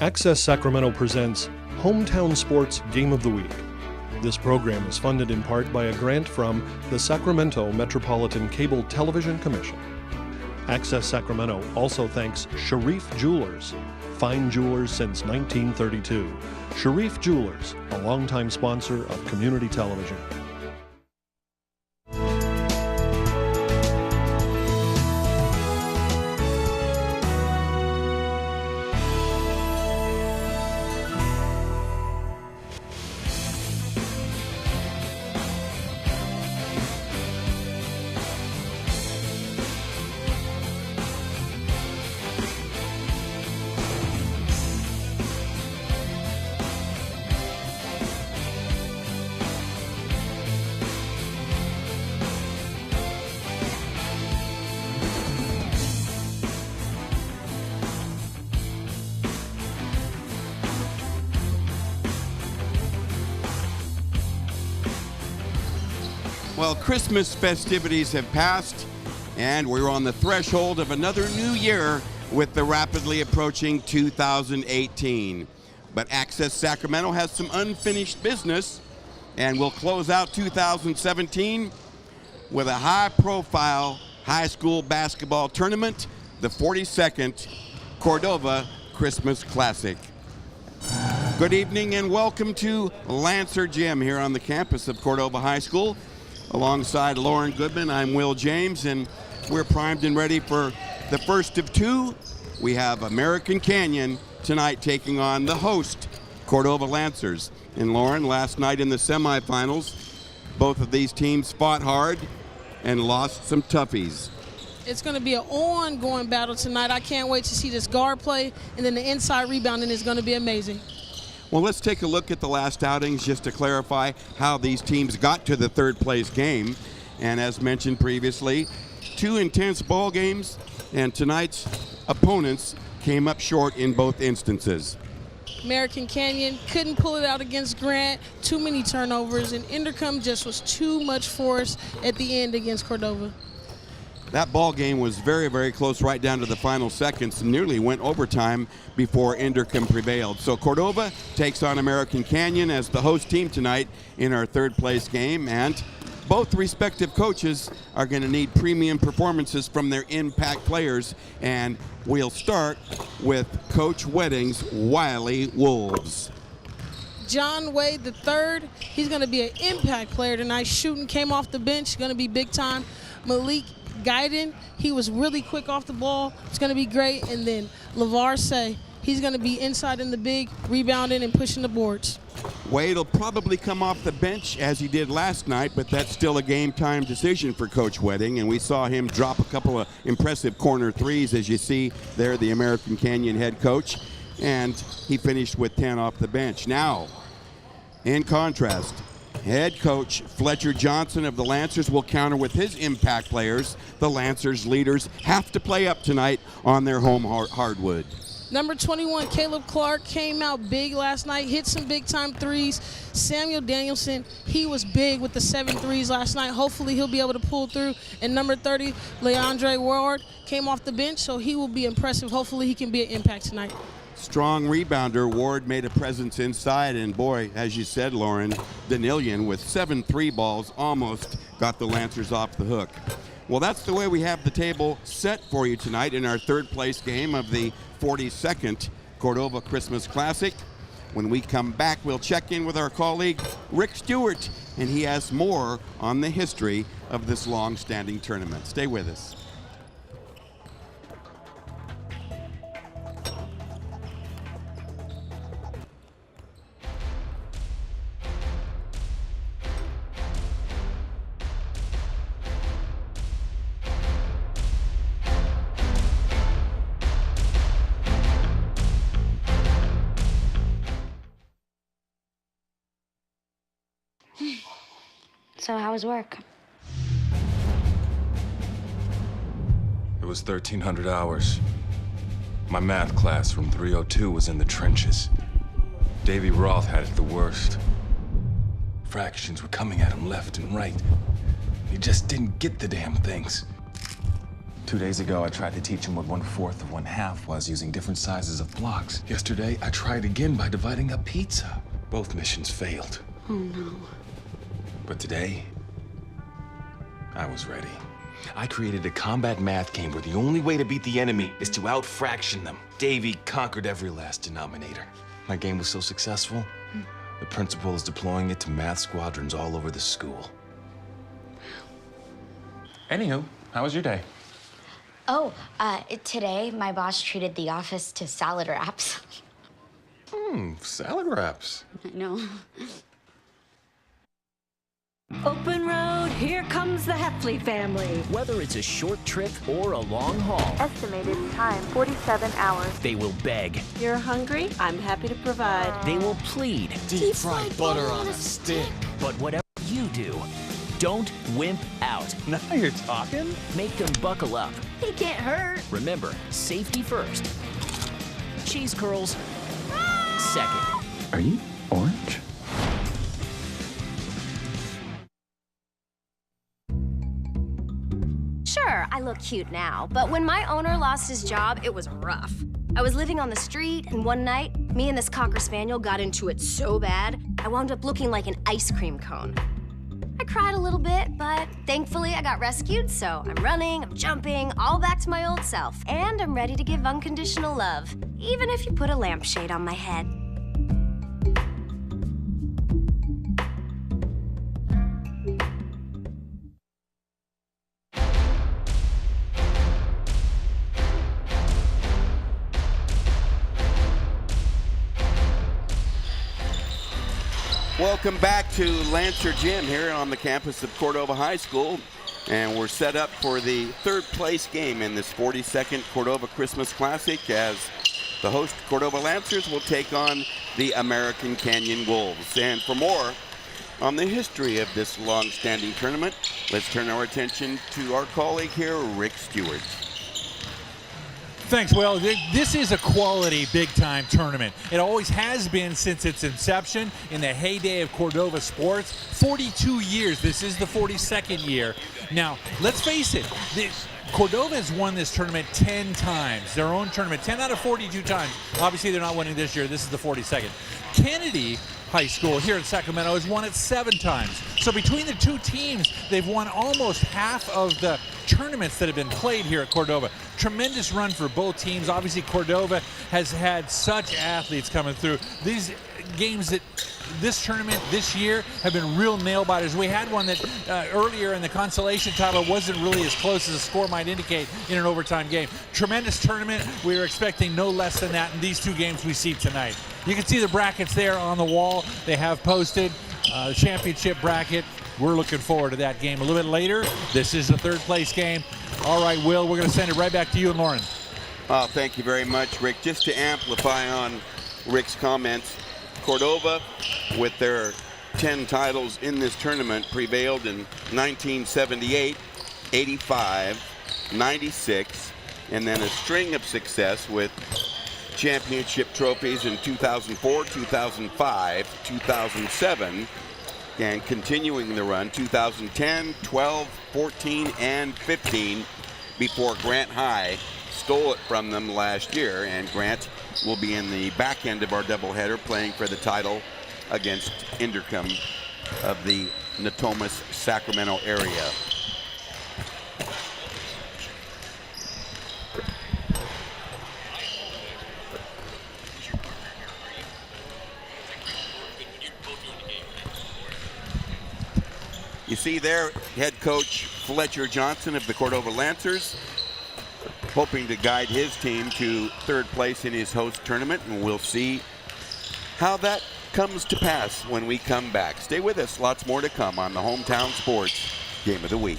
Access Sacramento presents Hometown Sports Game of the Week. This program is funded in part by a grant from the Sacramento Metropolitan Cable Television Commission. Access Sacramento also thanks Sharif Jewelers, fine jewelers since 1932. Sharif Jewelers, a longtime sponsor of community television. Well, Christmas festivities have passed, and we're on the threshold of another new year with the rapidly approaching 2018. But Access Sacramento has some unfinished business, and we'll close out 2017 with a high-profile high school basketball tournament, the 42nd Cordova Christmas Classic. Good evening and welcome to Lancer Gym here on the campus of Cordova High School. Alongside Lauren Goodman, I'm Will James, and we're primed and ready for the first of two. We have American Canyon tonight taking on the host, Cordova Lancers. And Lauren, last night in the semifinals, both of these teams fought hard and lost some toughies. It's going to be an ongoing battle tonight. I can't wait to see this guard play, and then the inside rebounding is going to be amazing. Well, let's take a look at the last outings just to clarify how these teams got to the third place game. And as mentioned previously, two intense ball games, and tonight's opponents came up short in both instances. American Canyon couldn't pull it out against Grant, too many turnovers, and Intercom just was too much for us at the end against Cordova. That ball game was very, very close right down to the final seconds, nearly went overtime before Intercom prevailed. So Cordova takes on American Canyon as the host team tonight in our third place game, and both respective coaches are going to need premium performances from their impact players, and we'll start with Coach Wedding's Wiley Wolves. John Wade III, he's going to be an impact player tonight. Shooting, came off the bench, going to be big time. Malik Guyton, he was really quick off the ball. It's going to be great. And then LeVar Say, he's going to be inside in the big, rebounding and pushing the boards. Wade will probably come off the bench as he did last night, but that's still a game-time decision for Coach Wedding. And we saw him drop a couple of impressive corner threes, as you see there, the American Canyon head coach. And he finished with 10 off the bench. Now, in contrast, head coach Fletcher Johnson of the Lancers will counter with his impact players. The Lancers leaders have to play up tonight on their home hardwood. Number 21, Caleb Clark, came out big last night, hit some big-time threes. Samuel Danielson, he was big with the 7 threes last night. Hopefully he'll be able to pull through. And number 30, Leandre Ward, came off the bench, so he will be impressive. Hopefully he can be an impact tonight. Strong rebounder. Ward made a presence inside, and boy, as you said, Lauren, Danilian with 7 3 balls almost got the Lancers off the hook. Well, that's the way we have the table set for you tonight in our third place game of the 42nd Cordova Christmas Classic. When we come back, we'll check in with our colleague Rick Stewart, and he has more on the history of this long-standing tournament. Stay with us. So how was work? It was 1,300 hours. My math class from 302 was in the trenches. Davy Roth had it the worst. Fractions were coming at him left and right. He just didn't get the damn things. 2 days ago, I tried to teach him what 1/4 of 1/2 was using different sizes of blocks. Yesterday, I tried again by dividing up pizza. Both missions failed. Oh, no. But today, I was ready. I created a combat math game where the only way to beat the enemy is to out-fraction them. Davy conquered every last denominator. My game was so successful, the principal is deploying it to math squadrons all over the school. Anywho, how was your day? Oh, today my boss treated the office to salad wraps. Salad wraps. I know. Open road, here comes the Heffley family. Whether it's a short trip or a long haul, Estimated time, 47 hours. they will beg, You're hungry? I'm happy to provide. they will plead. Deep fried butter on a stick. But whatever you do, don't wimp out. Now you're talking. Make them buckle up. He can't hurt. Remember, safety first. Cheese curls second. Are you orange? Sure, I look cute now, but when my owner lost his job, it was rough. I was living on the street, and one night, me and this Cocker Spaniel got into it so bad, I wound up looking like an ice cream cone. I cried a little bit, but thankfully I got rescued, so I'm running, I'm jumping, all back to my old self, and I'm ready to give unconditional love, even if you put a lampshade on my head. Welcome back to Lancer Gym here on the campus of Cordova High School. And we're set up for the third place game in this 42nd Cordova Christmas Classic as the host Cordova Lancers will take on the American Canyon Wolves. And for more on the history of this long-standing tournament, let's turn our attention to our colleague here, Rick Stewart. Thanks, Will. This is a quality big-time tournament. It always has been since its inception in the heyday of Cordova sports. 42 years. This is the 42nd year. Now, let's face it. Cordova has won this tournament 10 times. Their own tournament, 10 out of 42 times. Obviously, they're not winning this year. This is the 42nd. Kennedy High School here in Sacramento has won it 7 times. So between the two teams, they've won almost half of the tournaments that have been played here at Cordova. Tremendous run for both teams. Obviously, Cordova has had such athletes coming through. These games that this tournament this year have been real nail-biters. We had one that earlier in the consolation title wasn't really as close as the score might indicate in an overtime game. Tremendous tournament. We were expecting no less than that in these two games we see tonight. You can see the brackets there on the wall. They have posted the championship bracket. We're looking forward to that game a little bit later. This is the third place game. All right, Will, we're going to send it right back to you and Lauren. Oh, thank you very much, Rick. Just to amplify on Rick's comments, Cordova, with their 10 titles in this tournament, prevailed in 1978, 85, 96, and then a string of success with championship trophies in 2004, 2005, 2007, and continuing the run 2010, 12, 14, and 15 before Grant High stole it from them last year, and Grant will be in the back end of our doubleheader playing for the title against Inderkum of the Natomas, Sacramento area. You see there, head coach Fletcher Johnson of the Cordova Lancers, hoping to guide his team to third place in his host tournament, and we'll see how that comes to pass when we come back. Stay with us, lots more to come on the Hometown Sports Game of the Week.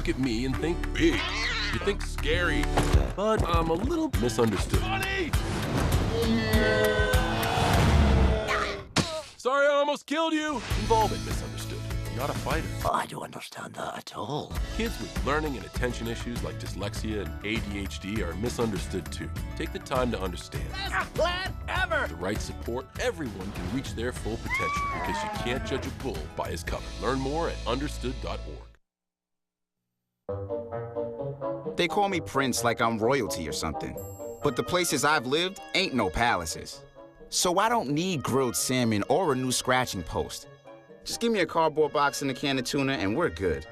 look at me and think big. You think scary, but I'm a little misunderstood. Funny! Sorry, I almost killed you. Involvement misunderstood. Not a fighter. I don't understand that at all. Kids with learning and attention issues like dyslexia and ADHD are misunderstood too. Take the time to understand. Best plan ever! With the right support, everyone can reach their full potential because you can't judge a bull by his cover. Learn more at understood.org. They call me Prince like I'm royalty or something. But the places I've lived ain't no palaces. So I don't need grilled salmon or a new scratching post. Just give me a cardboard box and a can of tuna and we're good.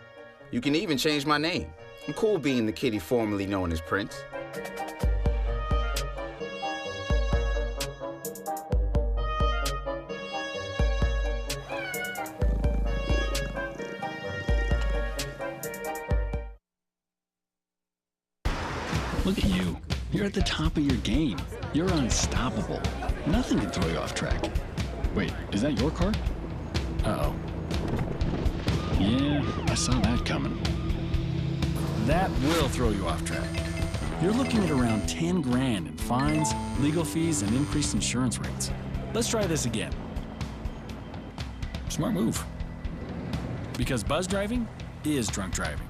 You can even change my name. I'm cool being the kitty formerly known as Prince. Look at you. You're at the top of your game. You're unstoppable. Nothing can throw you off track. Wait, is that your car? Uh-oh. Yeah, I saw that coming. That will throw you off track. You're looking at around 10 grand in fines, legal fees, and increased insurance rates. Let's try this again. Smart move. Because buzz driving is drunk driving.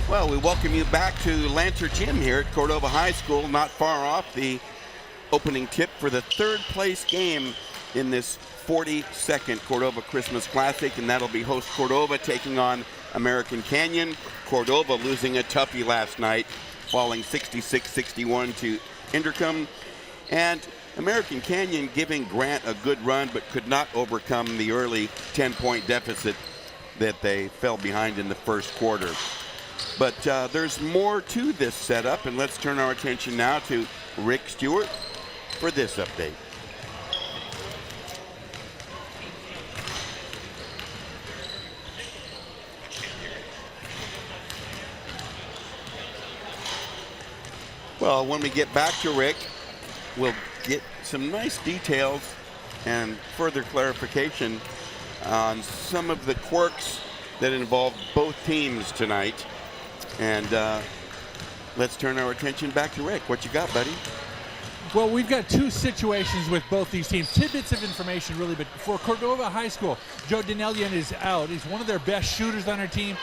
Well, we welcome you back to Lancer Gym here at Cordova High School, not far off the opening tip for the third place game in this 42nd Cordova Christmas Classic, and that'll be host Cordova taking on American Canyon. Cordova losing a toughie last night, falling 66-61 to Inderkum, and American Canyon giving Grant a good run but could not overcome the early 10-point deficit that they fell behind in the first quarter. But there's more to this setup, and let's turn our attention now to Rick Stewart for this update. Well, when we get back to Rick, we'll get some nice details and further clarification on some of the quirks that involve both teams tonight. And let's turn our attention back to Rick. What you got, buddy? Well, we've got two situations with both these teams. Tidbits of information, really, but for Cordova High School, Joe Denelian is out. He's one of their best shooters on their team.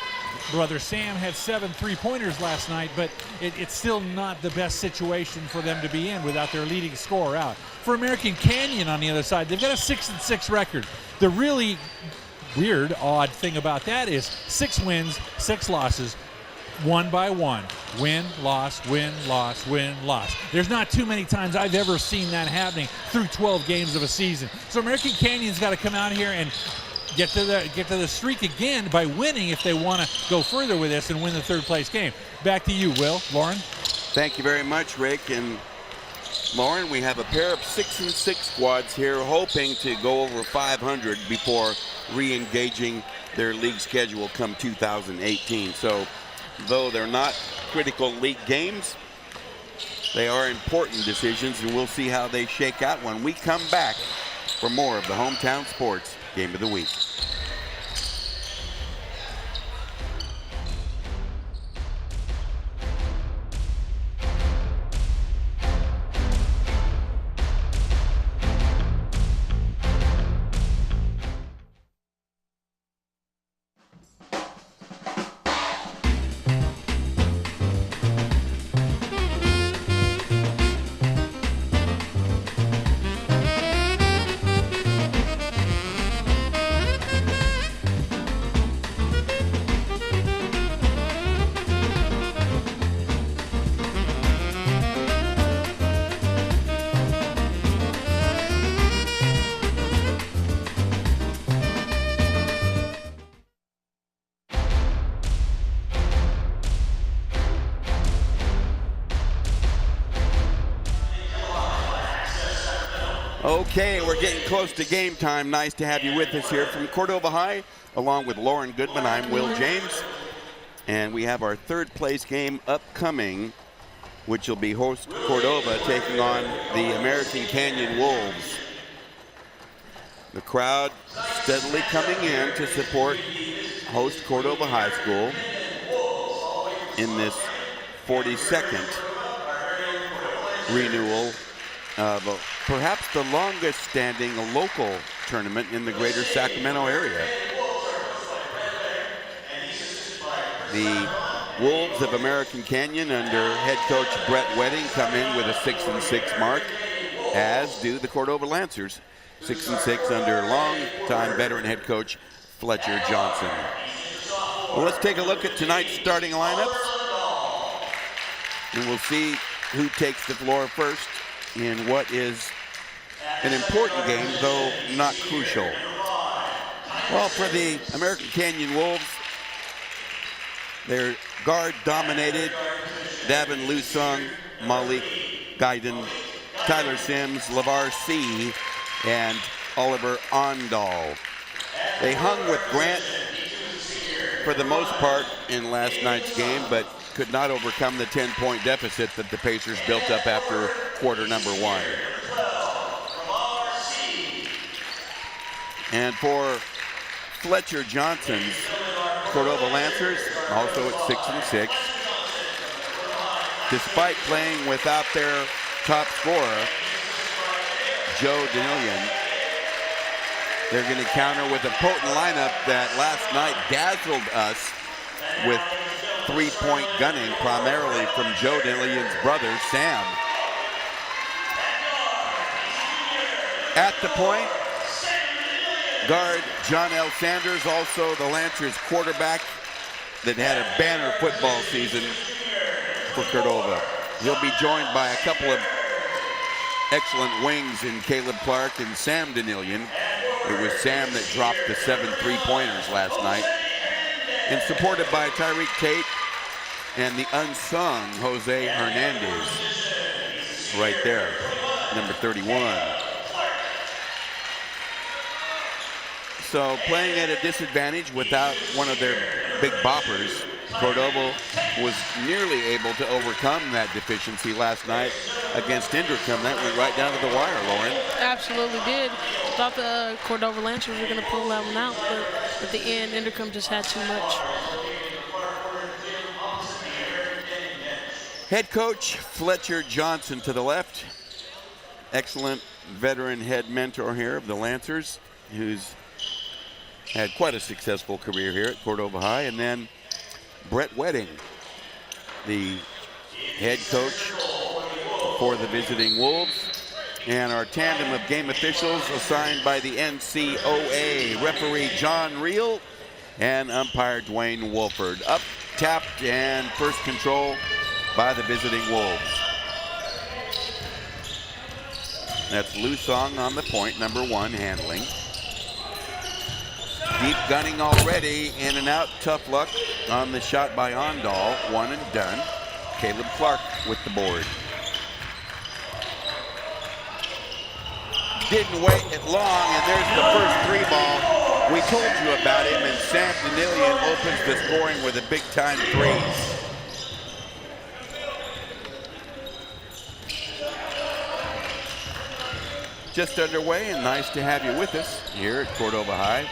Brother Sam had 7 3-pointers last night, but it's still not the best situation for them to be in without their leading scorer out. For American Canyon on the other side, they've got a 6-6 record. The really weird, odd thing about that is 6 wins, 6 losses, 1 by 1. Win, loss, win, loss, win, loss. There's not too many times I've ever seen that happening through 12 games of a season. So American Canyon's got to come out here and get to the streak again by winning if they want to go further with this and win the third place game. Back to you, Will. Lauren? Thank you very much, Rick. And Lauren, we have a pair of 6-6 squads here hoping to go over 500 before re-engaging their league schedule come 2018. So though they're not critical league games, they are important decisions, and we'll see how they shake out when we come back for more of the Hometown Sports Game of the Week. Okay, we're getting close to game time. Nice to have you with us here from Cordova High, along with Lauren Goodman. I'm Will James, and we have our third place game upcoming, which will be host Cordova taking on the American Canyon Wolves. The crowd steadily coming in to support host Cordova High School in this 42nd renewal of perhaps the longest standing local tournament in the greater Sacramento area. The Wolves of American Canyon under head coach Brett Wedding come in with a 6-6 mark, as do the Cordova Lancers, 6-6 under longtime veteran head coach Fletcher Johnson. Well, let's take a look at tonight's starting lineups, and we'll see who takes the floor first in what is an important game, though not crucial. Well, for the American Canyon Wolves, they're guard-dominated. Davin Lusung, Malik Gaiden, Tyler Sims, LeVar C., and Oliver Ondal. They hung with Grant for the most part in last night's game, but could not overcome the 10-point deficit that the Pacers built up after quarter number one. And for Fletcher Johnson's Cordova Lancers, also at 6-6, despite playing without their top scorer, Joe Danillion, they're going to counter with a potent lineup that last night dazzled us with three-point gunning, primarily from Joe Danillion's brother, Sam. At the point, guard John L. Sanders, also the Lancers quarterback that had a banner football season for Cordova. He'll be joined by a couple of excellent wings in Caleb Clark and Sam Danillion. It was Sam that dropped the 7 3-pointers last night. And supported by Tyreek Tate and the unsung Jose Hernandez right there, number 31. So playing at a disadvantage without one of their big boppers, Cordova was nearly able to overcome that deficiency last night against Inderkum. That went right down to the wire, Lauren. Absolutely did. Thought the Cordova Lancers were going to pull that one out, but at the end, Inderkum just had too much. Head coach Fletcher Johnson to the left. Excellent veteran head mentor here of the Lancers, who's had quite a successful career here at Cordova High. And then Brett Wedding, the head coach for the visiting Wolves. And our tandem of game officials assigned by the NCOA, referee John Reel and umpire Dwayne Wolford. Up, tapped, and first control by the visiting Wolves. That's Lusong on the point, number 1, handling. Deep gunning already, in and out, tough luck on the shot by Ondal, 1 and done. Caleb Clark with the board. Didn't wait it long, and there's the first 3-ball. We told you about him, and Sam Danillion opens the scoring with a big-time 3. Just underway, and nice to have you with us here at Cordova High.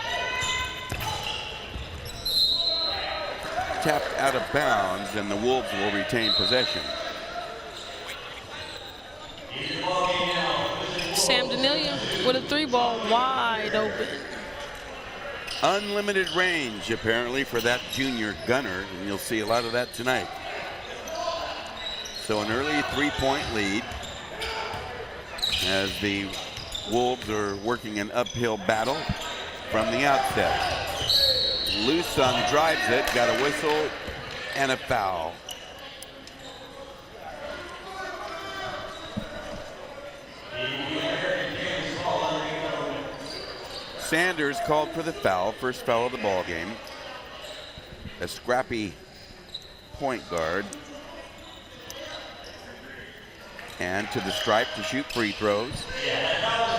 Tapped out of bounds, and the Wolves will retain possession. Sam Danillion with a 3-ball wide open. Unlimited range, apparently, for that junior gunner, and you'll see a lot of that tonight. So an early 3-point lead as the Wolves are working an uphill battle from the outset. Lusung drives it, got a whistle and a foul. Sanders called for the foul, first foul of the ball game. A scrappy point guard. And to the stripe to shoot free throws.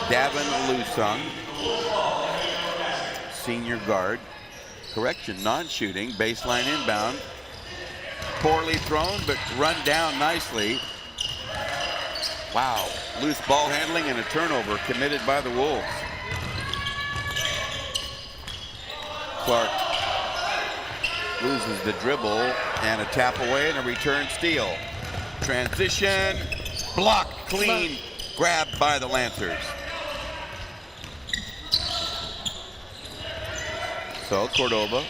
Davin Lusung, senior guard. Correction, non-shooting, baseline inbound. Poorly thrown, but run down nicely. Wow, loose ball handling and a turnover committed by the Wolves. Clark loses the dribble and a tap away and a return steal. Transition, block, clean, grabbed by the Lancers. So Cordova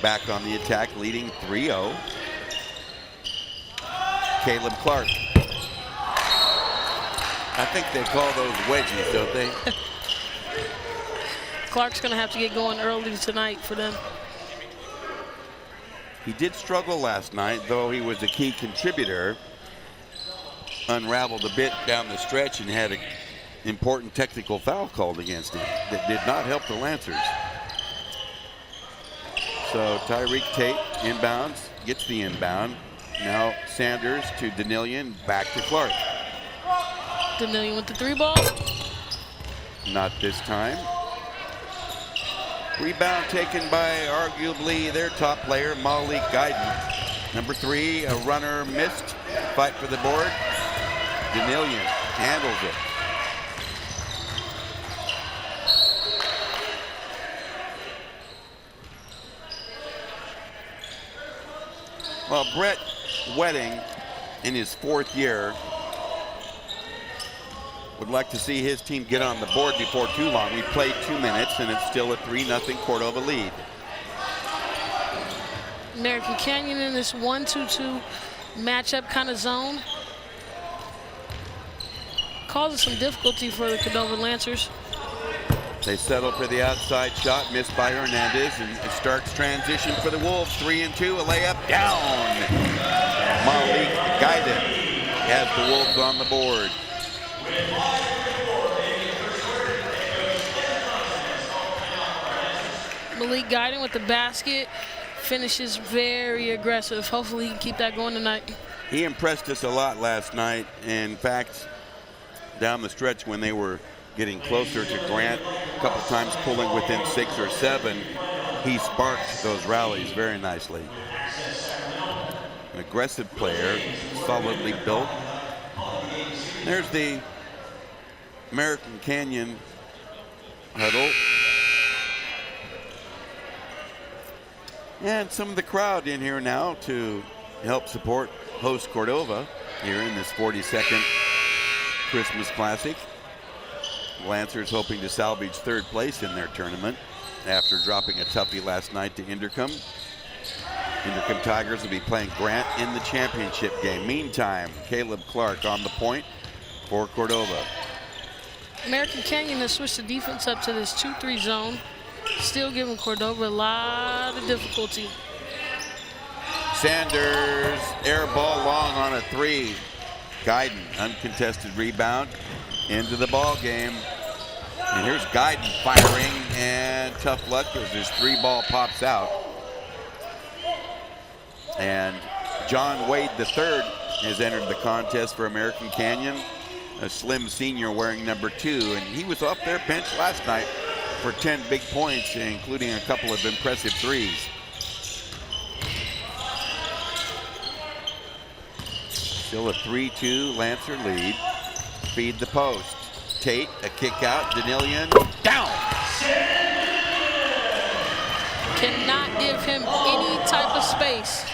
back on the attack, leading 3-0. Caleb Clark. I think they call those wedgies, don't they? Clark's going to have to get going early tonight for them. He did struggle last night, though he was a key contributor. Unraveled a bit down the stretch and had an important technical foul called against him that did not help the Lancers. So Tyreek Tate inbounds, gets the inbound. Now Sanders to Danilian, back to Clark. Danilian with the 3 ball. Not this time. Rebound taken by arguably their top player, Malik Guyton. Number 3, a runner missed. Fight for the board. Danilian handles it. Well, Brett Wedding, in his 4th year, would like to see his team get on the board before too long. We played 2 minutes, and it's still a 3-0 Cordova lead. American Canyon in this 1-2-2 matchup kind of zone causes some difficulty for the Cordova Lancers. They settle for the outside shot, missed by Hernandez, and it starts transition for the Wolves. 3-2, a layup down. Malik Guyton has the Wolves on the board. Malik Guyton with the basket, finishes very aggressive. Hopefully he can keep that going tonight. He impressed us a lot last night. In fact, down the stretch when they were getting closer to Grant, a couple times pulling within 6 or 7, he sparked those rallies very nicely. An aggressive player, solidly built. There's the American Canyon huddle. And some of the crowd in here now to help support host Cordova here in this 42nd Christmas Classic. Lancers hoping to salvage 3rd place in their tournament after dropping a toughie last night to Inderkum. Inderkum Tigers will be playing Grant in the championship game. Meantime, Caleb Clark on the point for Cordova. American Canyon has switched the defense up to this 2-3 zone, still giving Cordova a lot of difficulty. Sanders, air ball long on a 3. Guyton, uncontested rebound into the ball game. And here's Guyton firing, and tough luck as his 3 ball pops out. And John Wade III has entered the contest for American Canyon, a slim senior wearing number 2, and he was off their bench last night for 10 big points, including a couple of impressive 3s. Still a 3-2 Lancer lead. Feed the post. Tate, a kick out. Danilian, down. Cannot give him any type of space.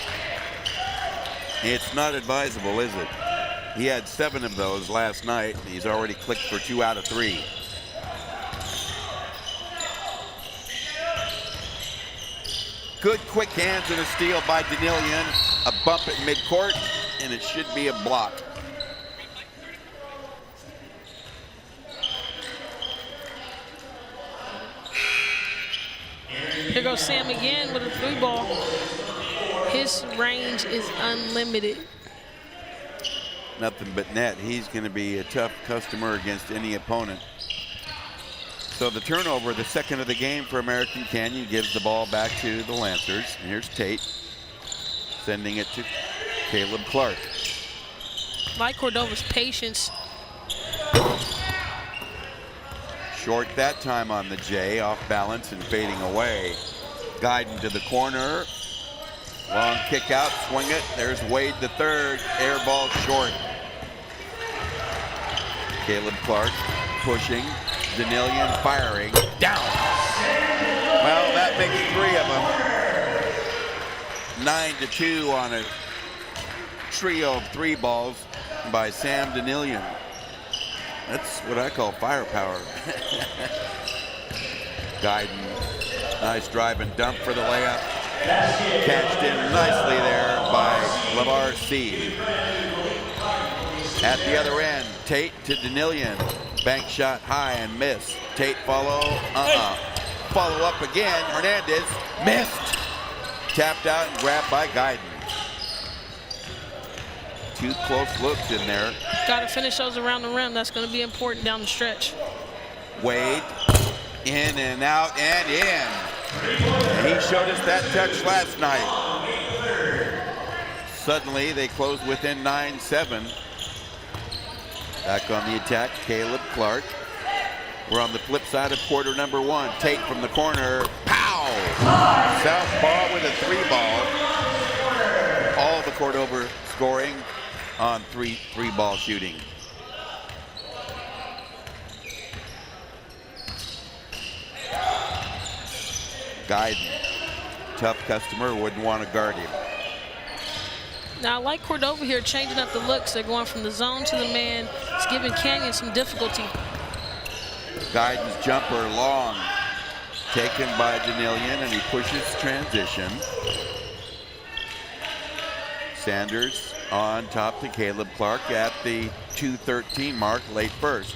It's not advisable, is it? He had 7 of those last night, and he's already clicked for 2 out of 3. Good quick hands and a steal by Danilian. A bump at midcourt, and it should be a block. Here goes Sam again with a 3 ball. His range is unlimited. Nothing but net. He's going to be a tough customer against any opponent. So the turnover, the second of the game for American Canyon, gives the ball back to the Lancers. And here's Tate sending it to Caleb Clark. Like Cordova's patience. Short that time on the J, off balance and fading away. Guyton to the corner. Long kick out, swing it. There's Wade the third. Air ball short. Caleb Clark pushing. Danilian firing. Down. Well, that makes 3 of them. 9-2 on a trio of 3 balls by Sam Danilian. That's what I call firepower. Guyton, nice drive and dump for the layup. Catched in nicely there by LeVar C. At the other end, Tate to Danilian. Bank shot high and miss. Tate follow, follow up again. Hernandez missed. Tapped out and grabbed by Guyton. 2 close looks in there. Got to finish those around the rim. That's going to be important down the stretch. Wade, in and out and in. And he showed us that touch last night. Suddenly they close within 9-7. Back on the attack, Caleb Clark. We're on the flip side of quarter number 1. Tate from the corner, pow! Southpaw with a 3-ball. All the Cordova scoring on three-ball shooting. Guyton, tough customer, wouldn't want to guard him. Now, I like Cordova here changing up the looks. They're going from the zone to the man. It's giving Canyon some difficulty. Guyton's jumper long, taken by Danilian, and he pushes transition. Sanders on top to Caleb Clark at the 2:13 mark, late first.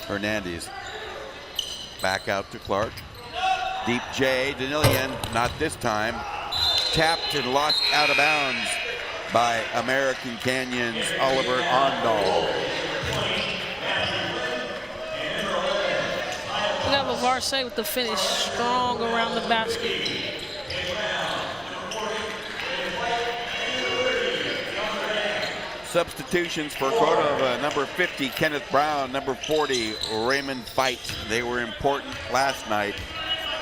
Hernandez back out to Clark. Deep J, Danilian, not this time. Tapped and lost out of bounds by American Canyon's Oliver Ondal. We got LeVar Say with the finish, strong around the basket. Substitutions for Cordova, number 50, Kenneth Brown, number 40, Raymond Fight. They were important last night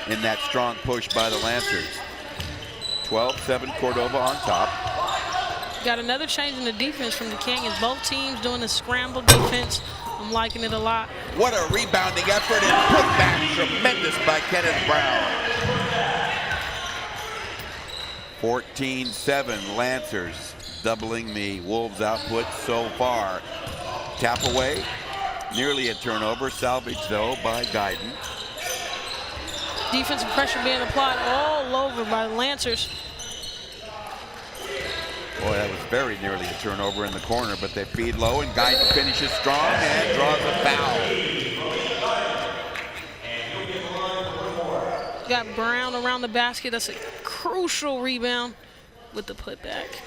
in that strong push by the Lancers. 12-7 Cordova on top. Got another change in the defense from the Canyons. Both teams doing the scramble defense. I'm liking it a lot. What a rebounding effort and putback, tremendous by Kenneth Brown. 14-7 Lancers, doubling the Wolves' output so far. Tap away, nearly a turnover, salvaged though by Guyton. Defensive pressure being applied all over by the Lancers. Boy, that was very nearly a turnover in the corner, but they feed low and Guyton finishes strong and draws a foul. Got Brown around the basket. That's a crucial rebound with the putback.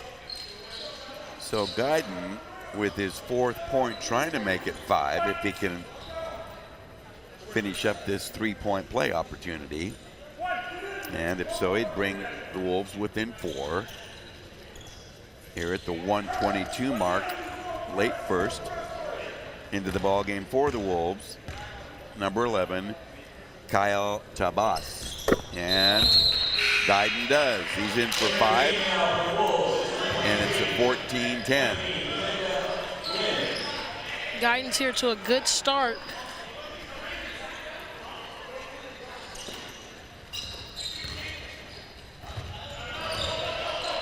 So Guyton with his 4th point trying to make it 5 if he can finish up this 3-point play opportunity. And if so, he'd bring the Wolves within 4. Here at the 1:22 mark, late first, into the ball game for the Wolves, number 11, Kyle Tabas. And Guyton does. He's in for 5, and it's a 14-10. Guyton's here to a good start.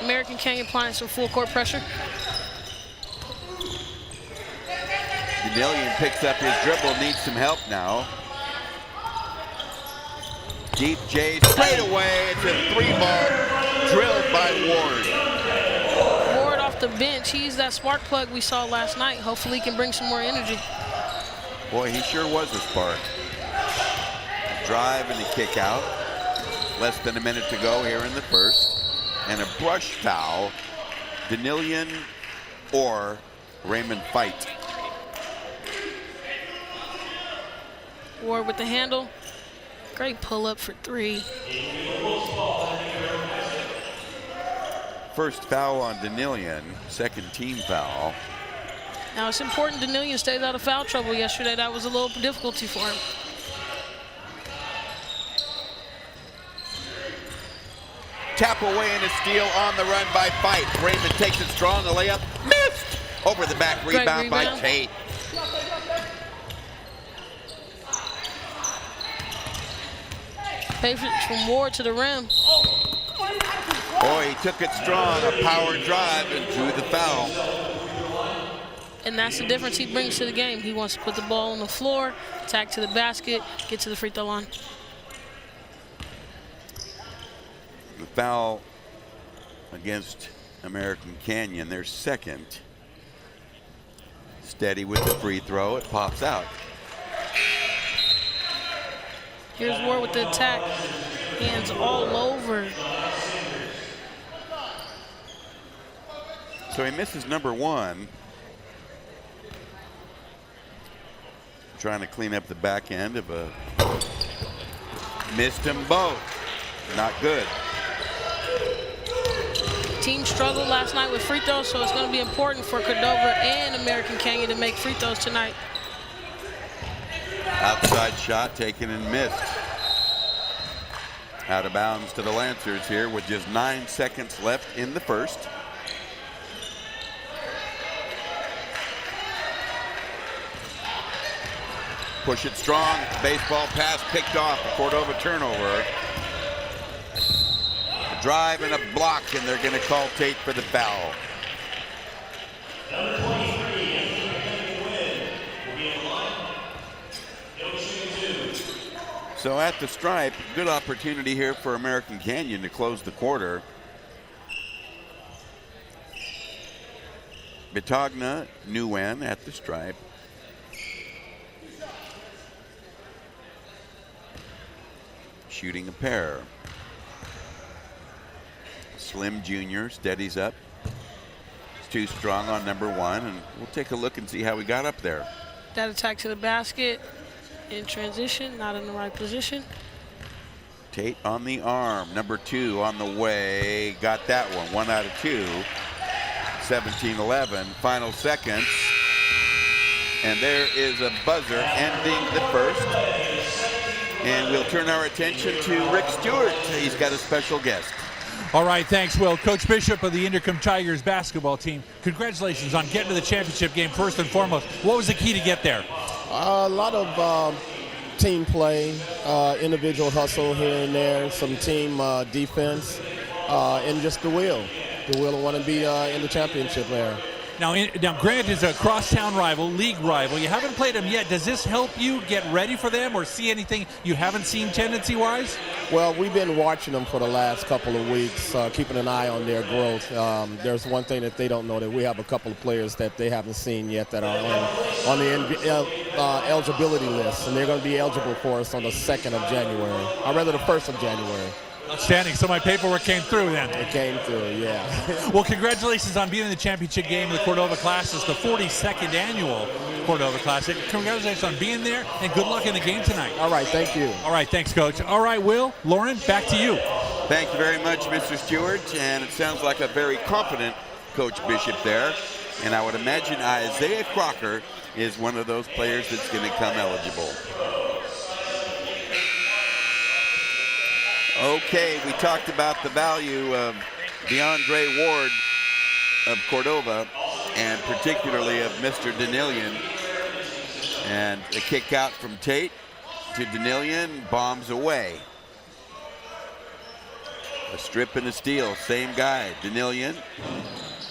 American Canyon applying some full court pressure. Danilian picks up his dribble, needs some help now. Deep J straight away. It's a 3-ball drilled by Ward. Ward off the bench. He's that spark plug we saw last night. Hopefully he can bring some more energy. Boy, he sure was a spark. Drive and a kick out. Less than a minute to go here in the first. And a brush foul, Danilian or Raymond Fight. Ward with the handle. Great pull up for 3. First foul on Danilian, 2nd team foul. Now it's important Danillion stays out of foul trouble yesterday. That was a little difficulty for him. Tap away and a steal on the run by Fight. Raymond takes it strong, a layup, missed! Over the back, rebound by Tate. Patience from Ward to the rim. Boy, he took it strong, a power drive and drew the foul. And that's the difference he brings to the game. He wants to put the ball on the floor, attack to the basket, get to the free throw line. The foul against American Canyon, their second. Steady with the free throw, it pops out. Here's Ward with the attack. Hands all over. So he misses number one. Trying to clean up the back end of a... Missed them both. Not good. Team struggled last night with free throws, so it's going to be important for Cordova and American Canyon to make free throws tonight. Outside shot taken and missed. Out of bounds to the Lancers here with just 9 seconds left in the first. Push it strong, baseball pass picked off, a Cordova turnover. A drive and a block, and they're going to call Tate for the foul. So at the stripe, good opportunity here for American Canyon to close the quarter. Bitagna, Nguyen at the stripe. Shooting a pair. Slim Jr. steadies up. It's too strong on number one, and we'll take a look and see how we got up there. That attack to the basket in transition, not in the right position. Tate on the arm, number two on the way, got that one, 1 out of 2. 17-11, final seconds. And there is a buzzer ending the first. And we'll turn our attention to Rick Stewart. He's got a special guest. All right, thanks, Will. Coach Bishop of the Intercom Tigers basketball team, congratulations on getting to the championship game first and foremost. What was the key to get there? A lot of team play, individual hustle here and there, some team defense, and just the will. The will to want to be in the championship there. Now, Grant is a crosstown rival, league rival. You haven't played them yet. Does this help you get ready for them or see anything you haven't seen tendency-wise? Well, we've been watching them for the last couple of weeks, keeping an eye on their growth. There's one thing that they don't know, that we have a couple of players that they haven't seen yet that are on the eligibility list, and they're going to be eligible for us on the 2nd of January, or rather the 1st of January. Outstanding. So my paperwork came through then. It came through, yeah. Well, congratulations on being in the championship game of the Cordova Classic, the 42nd annual Cordova Classic. Congratulations on being there, and good luck in the game tonight. All right, thank you. All right, thanks, Coach. All right, Will, Lauren, back to you. Thank you very much, Mr. Stewart. And it sounds like a very confident Coach Bishop there. And I would imagine Isaiah Crocker is one of those players that's going to come eligible. Okay, we talked about the value of DeAndre Ward of Cordova, and particularly of Mr. Danillion. And a kick out from Tate to Danillion, bombs away. A strip and a steal, same guy. Danillion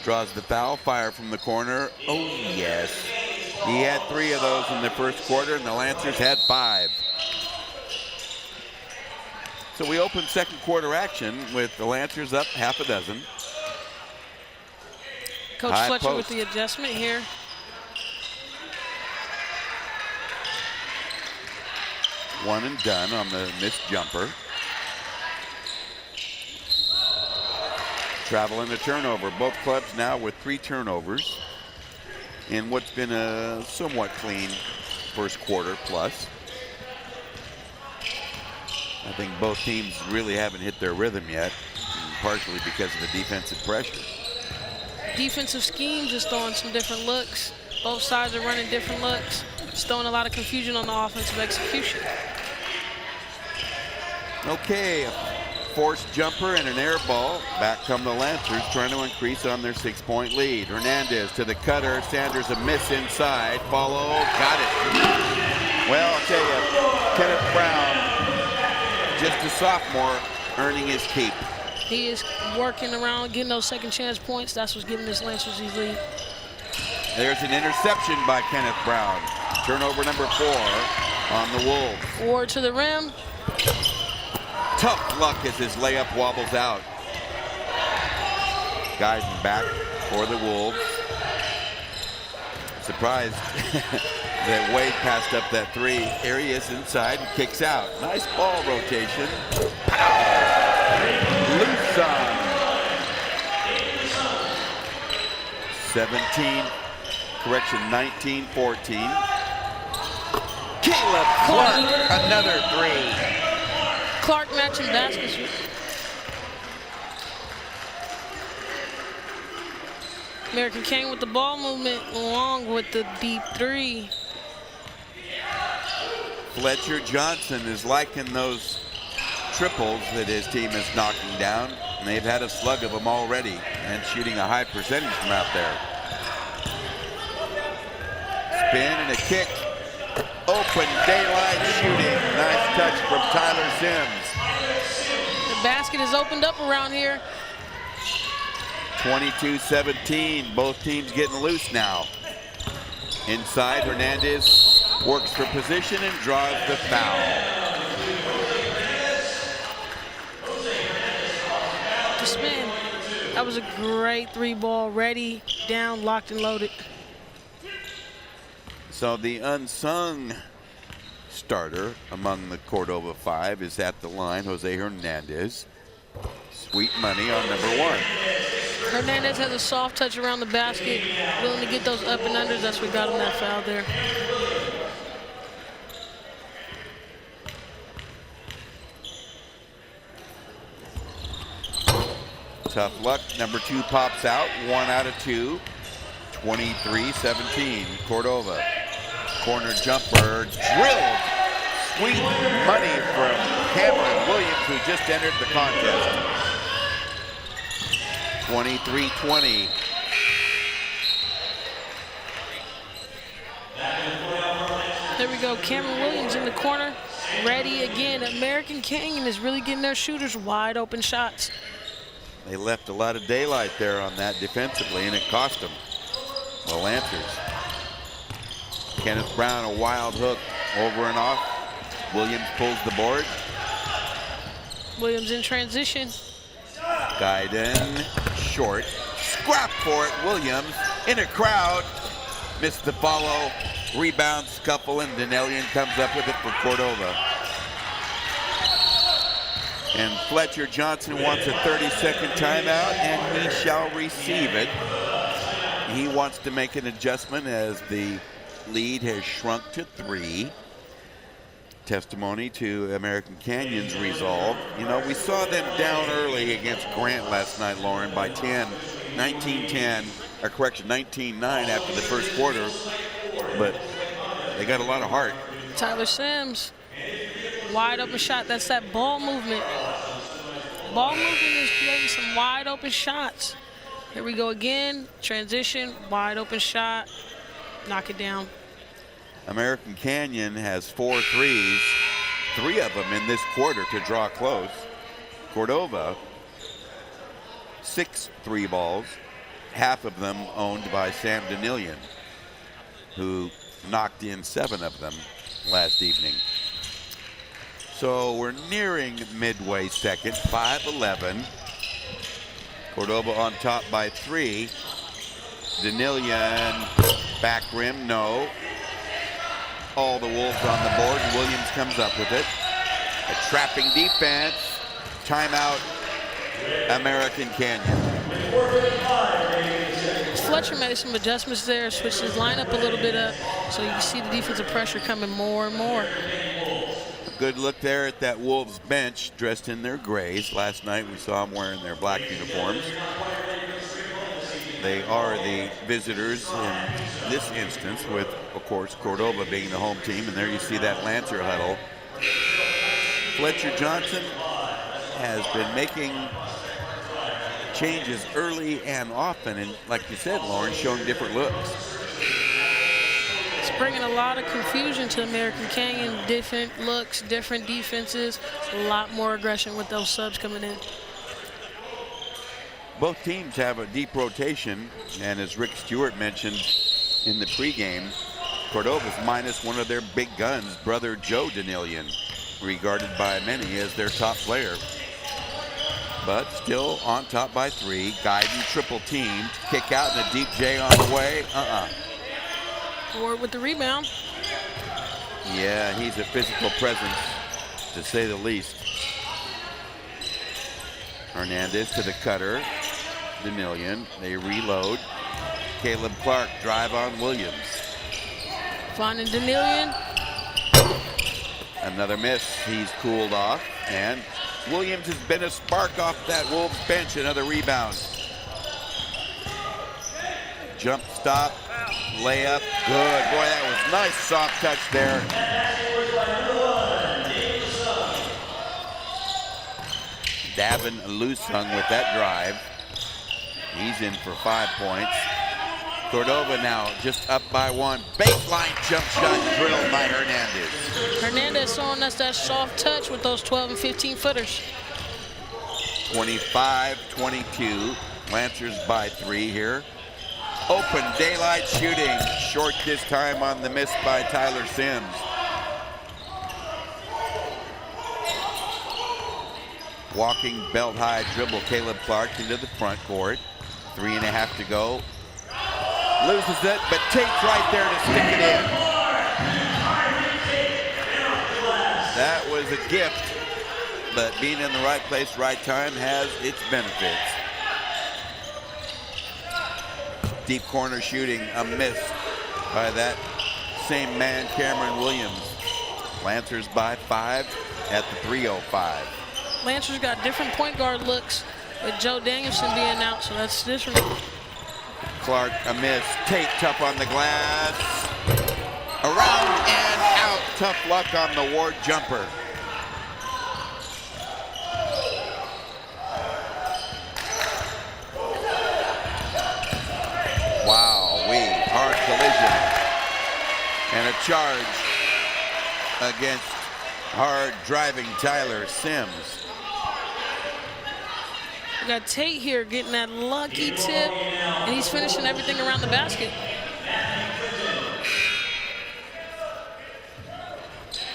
draws the foul, fire from the corner. Oh, yes. He had 3 of those in the first quarter, and the Lancers had 5. So we open second quarter action with the Lancers up half a dozen. Coach High Fletcher post with the adjustment here. One and done on the missed jumper. Travel and a turnover. Both clubs now with 3 turnovers in what's been a somewhat clean first quarter plus. I think both teams really haven't hit their rhythm yet, partially because of the defensive pressure. Defensive scheme, just throwing some different looks. Both sides are running different looks. It's throwing a lot of confusion on the offensive execution. Okay, a forced jumper and an air ball. Back come the Lancers, trying to increase on their 6-point lead. Hernandez to the cutter. Sanders a miss inside. Follow, got it. Well, I'll tell you, Kenneth Brown, just a sophomore, earning his keep. He is working around, getting those second chance points. That's what's giving this Lancers his lead. There's an interception by Kenneth Brown. Turnover number 4 on the Wolves. Ward to the rim. Tough luck as his layup wobbles out. Guiding back for the Wolves. Surprised that Wade passed up that 3. Here he is inside and kicks out. Nice ball rotation. Loose on. 19-14. Caleb Clark, another 3. Clark matching baskets. American Canyon with the ball movement along with the deep 3. Fletcher Johnson is liking those triples that his team is knocking down, and they've had a slug of them already and shooting a high percentage from out there. Spin and a kick. Open daylight shooting. Nice touch from Tyler Sims. The basket is opened up around here. 22-17. Both teams getting loose now. Inside, Hernandez works for position and draws the foul. The spin. That was a great 3-ball. Ready, down, locked, and loaded. So the unsung starter among the Cordova 5 is at the line, Jose Hernandez. Sweet money on number 1. Hernandez has a soft touch around the basket, willing to get those up and unders. That's what got him that foul there. Tough luck. Number 2 pops out. 1 out of 2. 23-17. Cordova. Corner jumper drilled. Sweet money from Cameron Williams, who just entered the contest. 23-20. There we go. Cameron Williams in the corner. Ready again. American Canyon is really getting their shooters wide open shots. They left a lot of daylight there on that defensively, and it cost them. The Lancers. Kenneth Brown, a wild hook over and off. Williams pulls the board. Williams in transition. Guyden short. Scrap for it. Williams in a crowd. Missed the follow. Rebound, scuffle, and Denelian comes up with it for Cordova. And Fletcher Johnson wants a 30-second timeout, and he shall receive it. He wants to make an adjustment as the lead has shrunk to 3. Testimony to American Canyon's resolve. You know, we saw them down early against Grant last night, Lauren, by 10, 19-10, or correction, 19-9 after the first quarter, but they got a lot of heart. Tyler Sims, wide open shot. That's that ball movement. Ball movement is creating some wide open shots. Here we go again, transition, wide open shot, knock it down. American Canyon has 4 threes, 3 of them in this quarter to draw close. Cordova, 6 3 balls, half of them owned by Sam Denelian, who knocked in 7 of them last evening. So we're nearing midway second, 5-11. Cordova on top by 3. Denelian, back rim, no. All the Wolves on the board, and Williams comes up with it. A trapping defense. Timeout, American Canyon. Fletcher made some adjustments there, switched his lineup a little bit up, so you can see the defensive pressure coming more and more. Good look there at that Wolves bench, dressed in their grays. Last night we saw them wearing their black uniforms. They are the visitors in this instance, with, of course, Cordova being the home team. And there you see that Lancer huddle. Fletcher Johnson has been making changes early and often, and like you said, Lauren, showing different looks. It's bringing a lot of confusion to American Canyon. Different looks, different defenses, a lot more aggression with those subs coming in. Both teams have a deep rotation, and as Rick Stewart mentioned in the pregame, Cordova's minus one of their big guns, brother Joe Danilian, regarded by many as their top player. But still on top by 3. Guyton triple teamed. Kick out and a deep J on the way. Ward with the rebound. Yeah, he's a physical presence, to say the least. Hernandez to the cutter. Danilian. They reload. Caleb Clark drive on Williams. Finding Danilian. Another miss. He's cooled off. And Williams has been a spark off that Wolves bench. Another rebound. Jump stop. Layup. Good. Boy, that was nice soft touch there. Davin Lusung with that drive. He's in for 5 points. Cordova now just up by 1. Baseline jump shot drilled by Hernandez. Hernandez showing us that soft touch with those 12 and 15 footers. 25-22. Lancers by 3 here. Open daylight shooting. Short this time on the miss by Tyler Sims. Walking belt high dribble Caleb Clark into the front court. 3.5 to go. Loses it, but Tate's right there to stick it in. That was a gift, but being in the right place, right time has its benefits. Deep corner shooting, a miss by that same man, Cameron Williams. Lancers by 5 at the 3:05. Lancers got different point guard looks with Joe Danielson being out, so that's different. Clark, a miss. Tate tough on the glass. Around and out. Tough luck on the Ward jumper. Wow-wee. Hard collision. And a charge against hard driving Tyler Sims. We got Tate here getting that lucky tip, and he's finishing everything around the basket.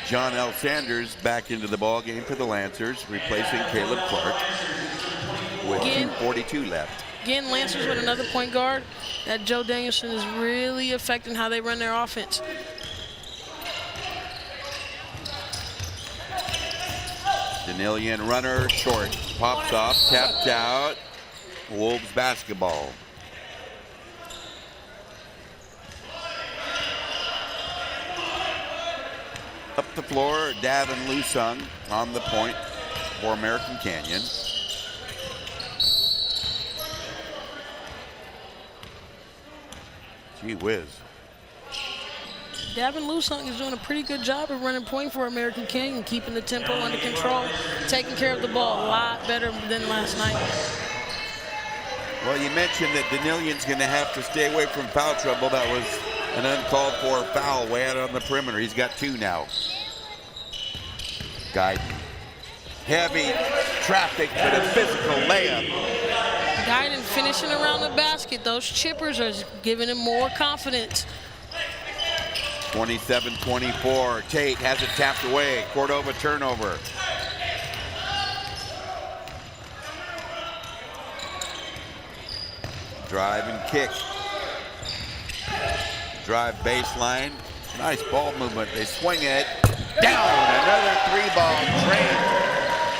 John L. Sanders back into the ball game for the Lancers, replacing Caleb Clark with 2:42 left. Again, Lancers with another point guard. That Joe Danielson is really affecting how they run their offense. Danilian runner, short, pops off, tapped out. Wolves basketball. Up the floor, Davin Lusung on the point for American Canyon. Gee whiz. Davin Lusung is doing a pretty good job of running point for American Canyon, keeping the tempo under control, taking care of the ball a lot better than last night. Well, you mentioned that Danilian's going to have to stay away from foul trouble. That was an uncalled for foul way out on the perimeter. He's got 2 now. Guyton. Heavy traffic, but a physical layup. Guyton finishing around the basket. Those chippers are giving him more confidence. 27-24. Tate has it tapped away. Cordova turnover. Drive and kick. Drive baseline. Nice ball movement. They swing it down. Another 3-ball drained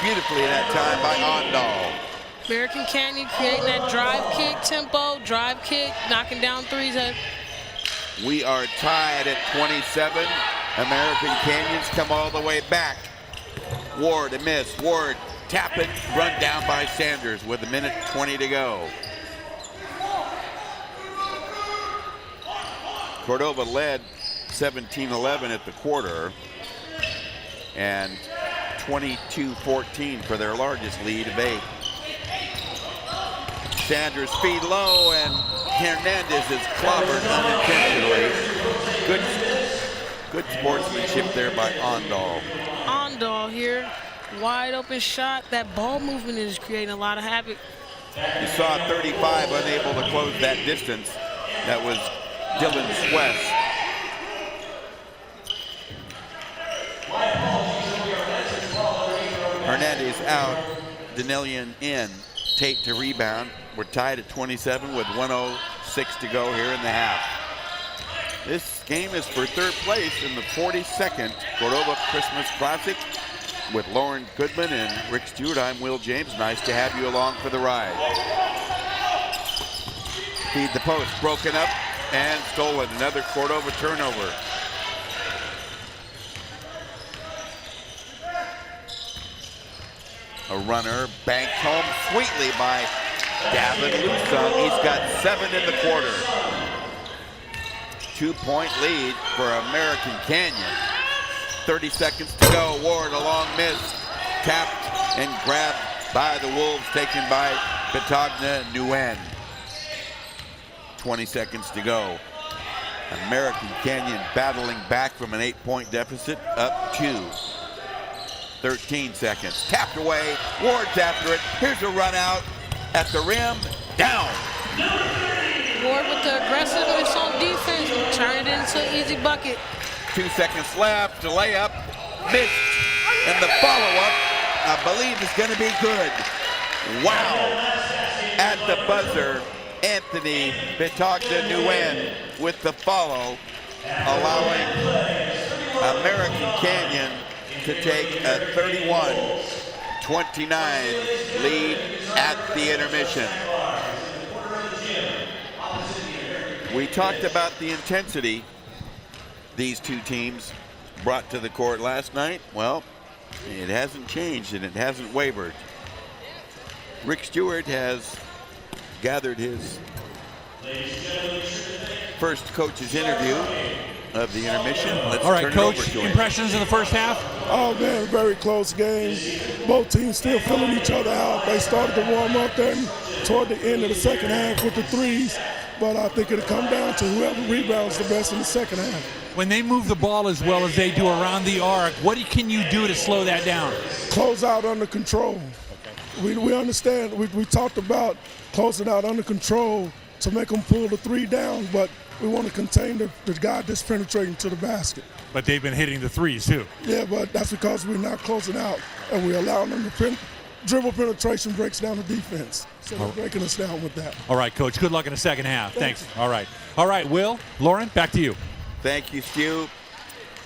beautifully that time by Ondal. American Canyon creating that drive kick tempo, drive kick, knocking down threes. We are tied at 27. American Canyons come all the way back. Ward, a miss. Ward, tap it, run down by Sanders with 1:20 to go. Cordova led 17-11 at the quarter and 22-14 for their largest lead of 8. Sanders feed low, and Hernandez is clobbered unintentionally. Good sportsmanship there by Ondal. Ondal here, wide open shot. That ball movement is creating a lot of havoc. You saw 35 unable to close that distance. That was Dylan Swess. Hernandez out, Denillion in. Tate to rebound. We're tied at 27 with 1:06 to go here in the half. This game is for third place in the 42nd Cordova Christmas Classic. With Lauren Goodman and Rick Stewart, I'm Will James. Nice to have you along for the ride. Feed the post, broken up and stolen. Another Cordova turnover. A runner banked home sweetly by Gavin Lusung. He's got 7 in the quarter. 2-point lead for American Canyon. 30 seconds to go. Ward, a long miss. Tapped and grabbed by the Wolves, taken by Betagna Nguyen. 20 seconds to go. American Canyon battling back from an 8-point deficit up 2. 13 seconds. Tapped away. Ward's after it. Here's a run out at the rim. Down. Ward with the aggressiveness on defense, turn it into an easy bucket. 2 seconds left. The layup missed. And the follow-up, I believe, is going to be good. Wow. At the buzzer, Anthony Betagna Nguyen with the follow, allowing American Canyon to take a 31-29 lead at the intermission. We talked about the intensity these two teams brought to the court last night. Well, it hasn't changed and it hasn't wavered. Rick Stewart has gathered his first coach's interview of the intermission. Let's all right, turn Coach, it over to him. impressions of the first half? Oh, man, very close game. Both teams still filling each other out. They started to warm up there toward the end of the second half with the threes, but I think it'll come down to whoever rebounds the best in the second half. When they move the ball as well as they do around the arc, what can you do to slow that down? Close out under control. Okay. We understand, we talked about closing out under control to make them pull the 3 down, but we want to contain the guy that's penetrating to the basket. But they've been hitting the threes too. Yeah, but that's because we're not closing out and we're allowing them to dribble penetration breaks down the defense. So they're breaking us down with that. All right, Coach, good luck in the second half. Thanks. All right, Will, Lauren, back to you. Thank you, Stu.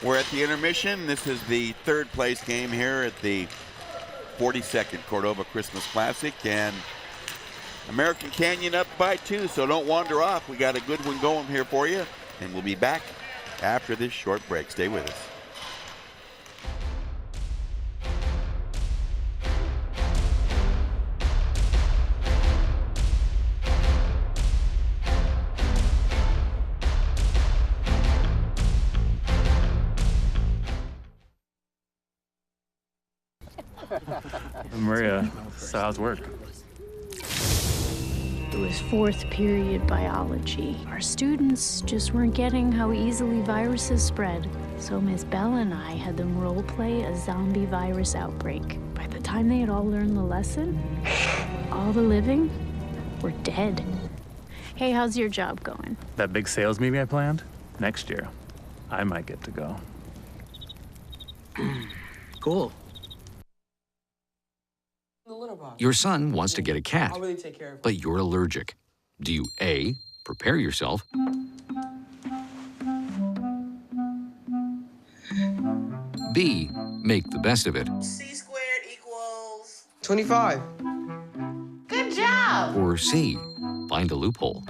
We're at the intermission. This is the third place game here at the 42nd Cordova Christmas Classic, and American Canyon up by 2, so don't wander off. We got a good one going here for you, and we'll be back after this short break. Stay with us. Maria, so how's work? It was 4th period biology. Our students just weren't getting how easily viruses spread. So Miss Bella and I had them role play a zombie virus outbreak. By the time they had all learned the lesson, all the living were dead. Hey, how's your job going? That big sales meeting I planned? Next year, I might get to go. Cool. Your son wants to get a cat, I'll really take care of it. but you're allergic. Do you A, prepare yourself, B, make the best of it, C squared equals 25. Good job! or C, find a loophole?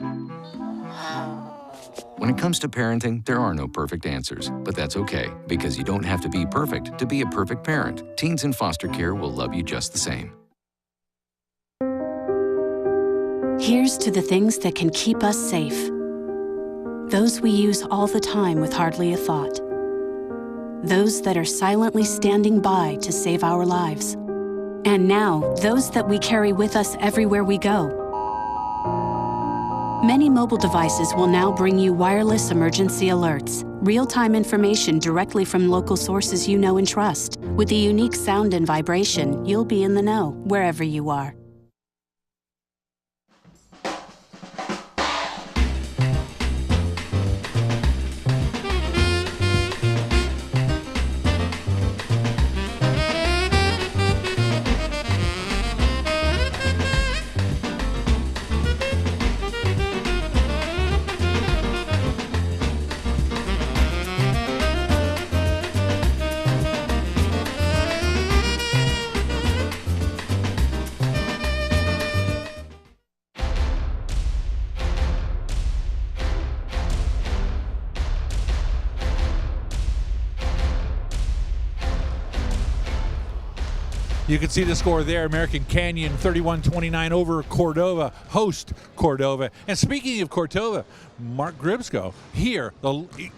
When it comes to parenting, there are no perfect answers, but that's okay, because you don't have to be perfect to be a perfect parent. Teens in foster care will love you just the same. Here's to the things that can keep us safe. Those we use all the time with hardly a thought. Those that are silently standing by to save our lives. And now, those that we carry with us everywhere we go. Many mobile devices will now bring you wireless emergency alerts, real-time information directly from local sources you know and trust. With the unique sound and vibration, you'll be in the know wherever you are. You can see the score there. American Canyon 31-29 over Cordova, host Cordova. And speaking of Cordova, Mark Gribsko here.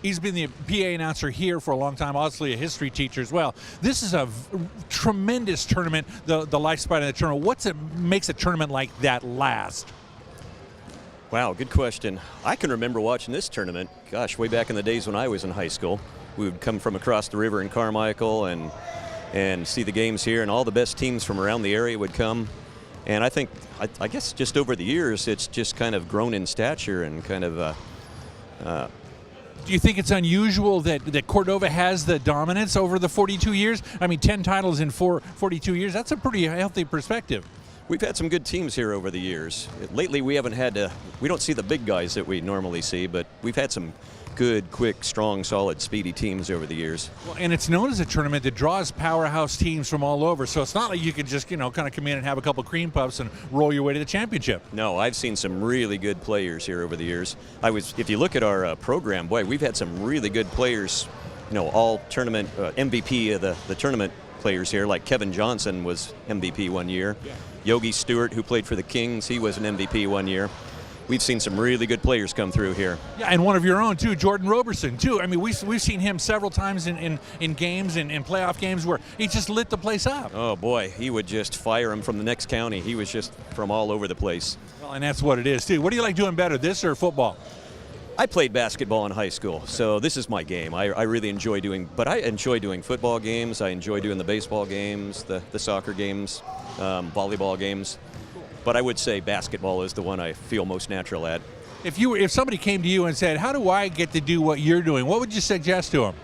He's been the PA announcer here for a long time, obviously a history teacher as well. This is a tremendous tournament, the lifespan of the tournament. What makes a tournament like that last? Wow, good question. I can remember watching this tournament, gosh, way back in the days when I was in high school. We would come from across the river in Carmichael and see the games here, and all the best teams from around the area would come. And I think, I guess just over the years, it's just kind of grown in stature and kind of... Do you think it's unusual that Cordova has the dominance over the 42 years? I mean, 10 titles in 42 years, that's a pretty healthy perspective. We've had some good teams here over the years. Lately, we haven't had we don't see the big guys that we normally see, but we've had some good, quick, strong, solid, speedy teams over the years. Well, and it's known as a tournament that draws powerhouse teams from all over, so it's not like you can just, kind of come in and have a couple cream puffs and roll your way to the championship. No, I've seen some really good players here over the years. If you look at our program, boy, we've had some really good players, all tournament MVP of the tournament players here, like Kevin Johnson was MVP one year. Yeah. Yogi Stewart, who played for the Kings, he was an MVP one year. We've seen some really good players come through here. Yeah, and one of your own, too, Jordan Roberson, too. I mean, we've seen him several times in games, in playoff games, where he just lit the place up. Oh, boy, he would just fire him from the next county. He was just from all over the place. Well, and that's what it is, too. What do you like doing better, this or football? I played basketball in high school, so this is my game. I really enjoy but I enjoy doing football games. I enjoy doing the baseball games, the soccer games, volleyball games. But I would say basketball is the one I feel most natural at. If somebody came to you and said, how do I get to do what you're doing, what would you suggest to them?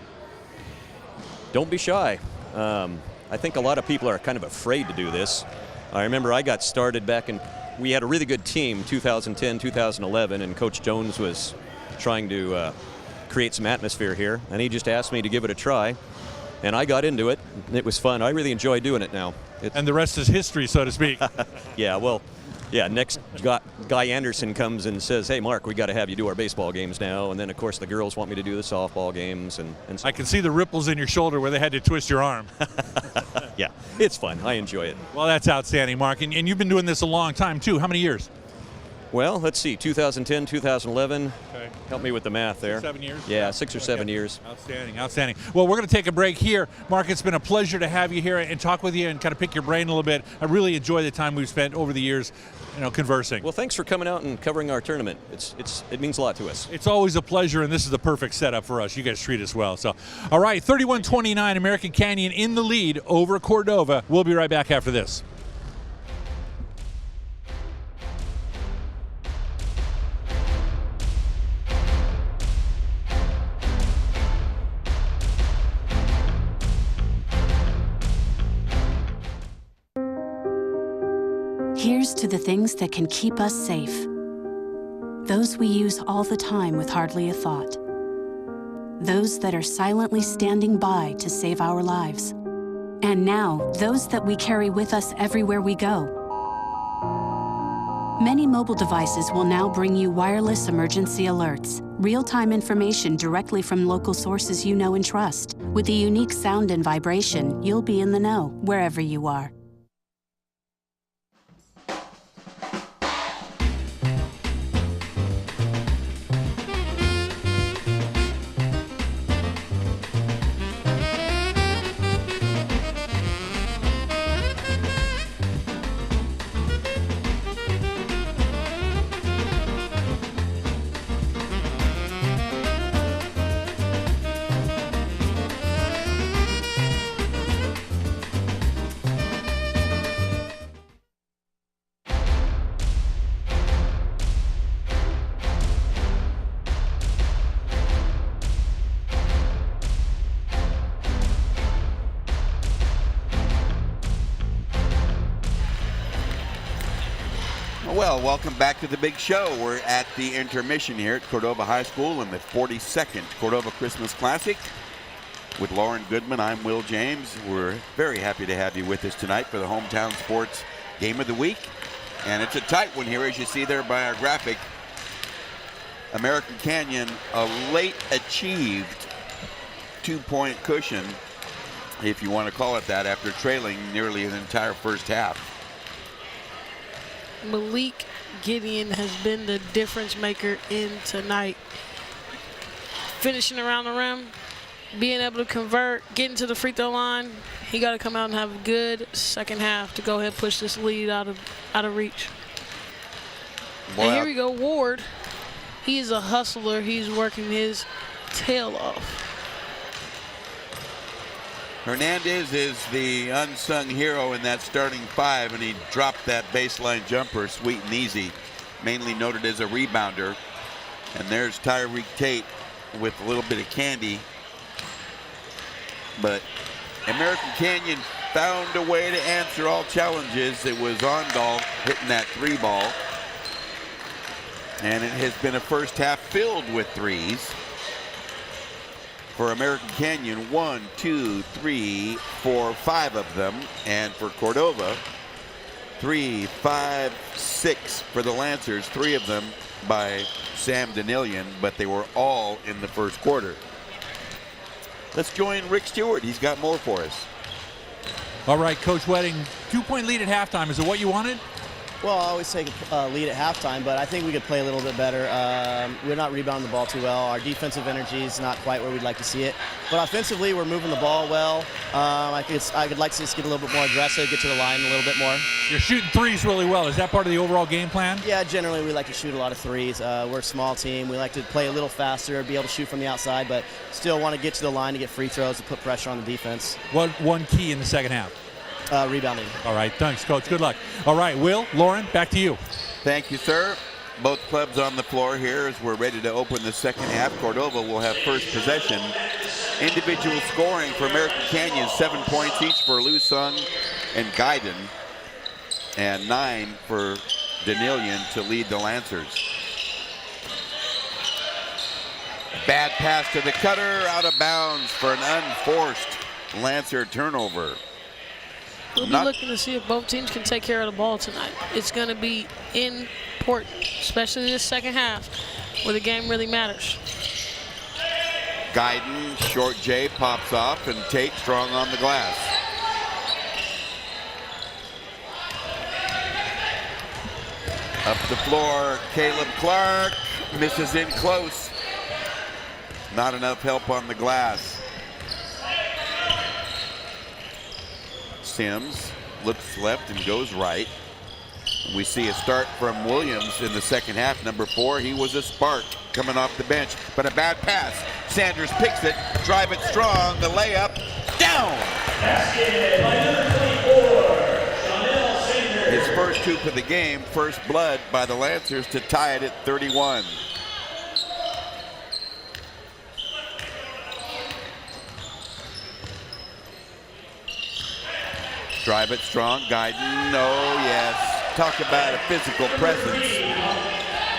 Don't be shy. I think a lot of people are kind of afraid to do this. I remember I got started we had a really good team, 2010, 2011, and Coach Jones was trying to create some atmosphere here, and he just asked me to give it a try. And I got into it. It was fun. I really enjoy doing it now. And the rest is history, so to speak. Next Guy Anderson comes and says, hey, Mark, we got to have you do our baseball games now. And then, of course, the girls want me to do the softball games. And I can see the ripples in your shoulder where they had to twist your arm. Yeah, it's fun. I enjoy it. Well, that's outstanding, Mark. And you've been doing this a long time, too. How many years? Well, let's see, 2010, 2011. Okay. Help me with the math there. 7 years? Yeah, 6 or 7 years. Outstanding, outstanding. Well, we're going to take a break here. Mark, it's been a pleasure to have you here and talk with you and kind of pick your brain a little bit. I really enjoy the time we've spent over the years, conversing. Well, thanks for coming out and covering our tournament. It means a lot to us. It's always a pleasure, and this is the perfect setup for us. You guys treat us well. So, all right, 31-29, American Canyon in the lead over Cordova. We'll be right back after this. Here's to the things that can keep us safe. Those we use all the time with hardly a thought. Those that are silently standing by to save our lives. And now, those that we carry with us everywhere we go. Many mobile devices will now bring you wireless emergency alerts, real-time information directly from local sources you know and trust. With the unique sound and vibration, you'll be in the know wherever you are. Well, welcome back to the big show. We're at the intermission here at Cordova High School in the 42nd Cordova Christmas Classic. With Lauren Goodman, I'm Will James. We're very happy to have you with us tonight for the Hometown Sports Game of the Week. And it's a tight one here, as you see there by our graphic. American Canyon, a late achieved 2-point cushion, if you want to call it that, after trailing nearly an entire first half. Malik Gideon has been the difference maker in tonight. Finishing around the rim, being able to convert, getting to the free throw line. He got to come out and have a good second half to go ahead and push this lead out of reach. And here we go, Ward. He is a hustler. He's working his tail off. Hernandez is the unsung hero in that starting five, and he dropped that baseline jumper sweet and easy, mainly noted as a rebounder. And there's Tyreek Tate with a little bit of candy. But American Canyon found a way to answer all challenges. It was Ondal hitting that 3 ball. And it has been a first half filled with threes. For American Canyon, 1, 2, 3, 4, 5 of them. And for Cordova, 3, 5, 6 for the Lancers, 3 of them by Sam Denillian, but they were all in the first quarter. Let's join Rick Stewart. He's got more for us. All right, Coach Wedding, 2-point lead at halftime. Is it what you wanted? Well, I always take a lead at halftime, but I think we could play a little bit better. We're not rebounding the ball too well. Our defensive energy is not quite where we'd like to see it. But offensively, we're moving the ball well. I could like to just get a little bit more aggressive, get to the line a little bit more. You're shooting threes really well. Is that part of the overall game plan? Yeah, generally we like to shoot a lot of threes. We're a small team. We like to play a little faster, be able to shoot from the outside, but still want to get to the line to get free throws to put pressure on the defense. What one key in the second half? Rebounding. All right, thanks, Coach. Good luck. All right, Will, Lauren, back to you. Thank you, sir. Both clubs on the floor here as we're ready to open the second half. Cordova will have first possession. Individual scoring for American Canyon, 7 points each for Lusung and Guyden, and 9 for Denillian to lead the Lancers. Bad pass to the cutter, out of bounds for an unforced Lancer turnover. We'll be looking to see if both teams can take care of the ball tonight. It's going to be important, especially this second half, where the game really matters. Guyden, short J, pops off, and Tate strong on the glass. Up the floor, Caleb Clark misses in close. Not enough help on the glass. Sims looks left and goes right. We see a start from Williams in the second half. Number 4, he was a spark coming off the bench, but a bad pass. Sanders picks it, drive it strong, the layup, down. His first hoop of the game, first blood by the Lancers to tie it at 31. Drive it strong, Guyden, oh yes. Talk about a physical presence.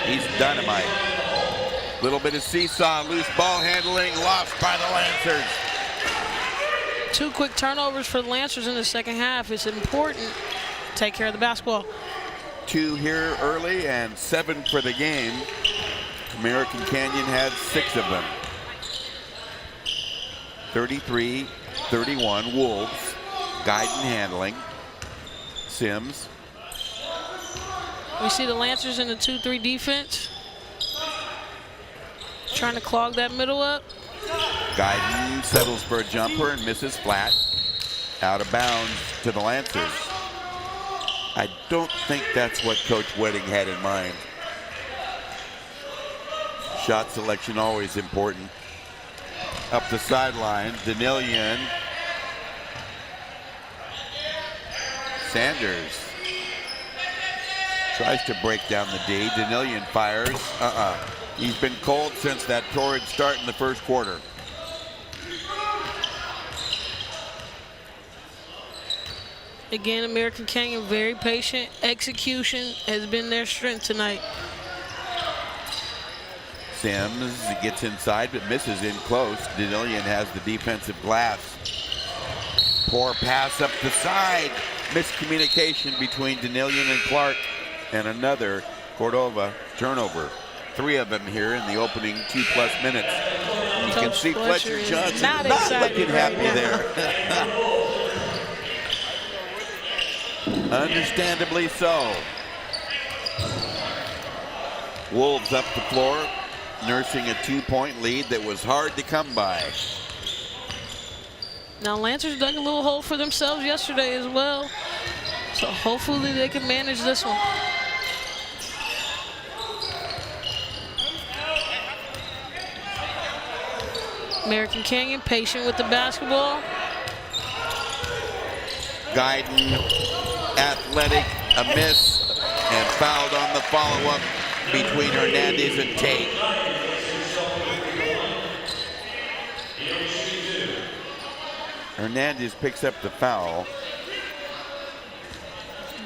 He's dynamite. Little bit of seesaw, loose ball handling, lost by the Lancers. 2 quick turnovers for the Lancers in the second half. It's important to take care of the basketball. 2 here early and 7 for the game. American Canyon had 6 of them. 33-31 Wolves. Guyden handling. Sims. We see the Lancers in the 2-3 defense. Trying to clog that middle up. Guyden settles for a jumper and misses flat. Out of bounds to the Lancers. I don't think that's what Coach Wedding had in mind. Shot selection always important. Up the sideline, Denillian. Sanders tries to break down the D. Denillian fires. He's been cold since that torrid start in the first quarter. Again, American Canyon very patient. Execution has been their strength tonight. Sims gets inside but misses in close. Denillion has the defensive glass. Poor pass up the side. Miscommunication between Denillion and Clark, and another Cordova turnover. 3 of them here in the opening 2+ minutes. You can see Fletcher Johnson not looking happy there. Understandably so. Wolves up the floor, nursing a 2-point lead that was hard to come by. Now Lancers dug a little hole for themselves yesterday as well, so hopefully they can manage this one. American Canyon patient with the basketball. Guyton, athletic, a miss, and fouled on the follow-up between Hernandez and Tate. Hernandez picks up the foul.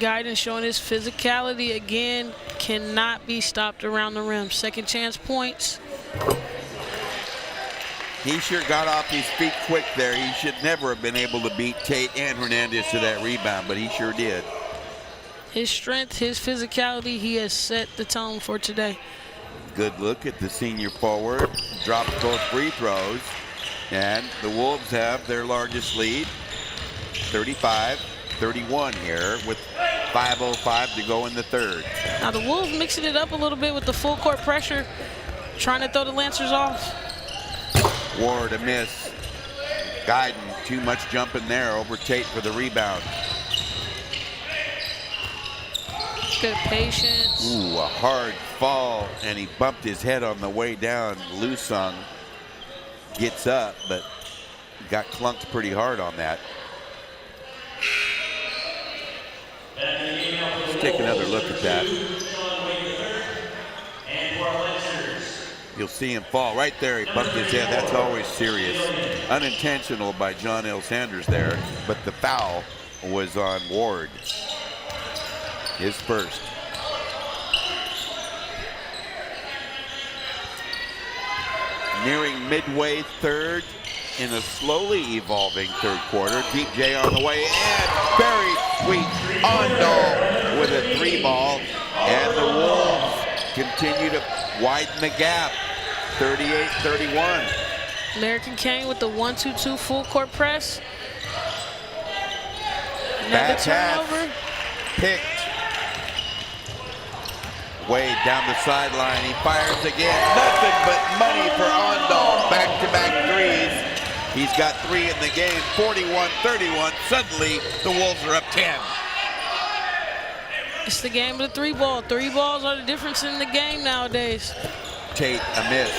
Guyton showing his physicality again, cannot be stopped around the rim. Second chance points. He sure got off his feet quick there. He should never have been able to beat Tate and Hernandez to that rebound, but he sure did. His strength, his physicality, he has set the tone for today. Good look at the senior forward. Drops both free throws. And the Wolves have their largest lead, 35-31 here with 5:05 to go in the third. Now the Wolves mixing it up a little bit with the full court pressure, trying to throw the Lancers off. Ward a miss. Guyton, too much jump in there over Tate for the rebound. Good patience. Ooh, a hard fall, and he bumped his head on the way down. Lusung gets up, but got clunked pretty hard on that. Let's take another look at that. You'll see him fall right there. He bumped his head. That's always serious. Unintentional by John L. Sanders there, but the foul was on Ward. His first. Nearing midway third in a slowly evolving third quarter. Deep J on the way, and very sweet Ondal with a 3-ball. And the Wolves continue to widen the gap, 38-31. American Canyon with the 1-2-2 full court press. Another turnover. Picked. Wade down the sideline, he fires again. Nothing but money for Ondal. Back-to-back threes. He's got 3 in the game, 41-31. Suddenly, the Wolves are up 10. It's the game of the 3-ball. 3 balls are the difference in the game nowadays. Tate, a miss.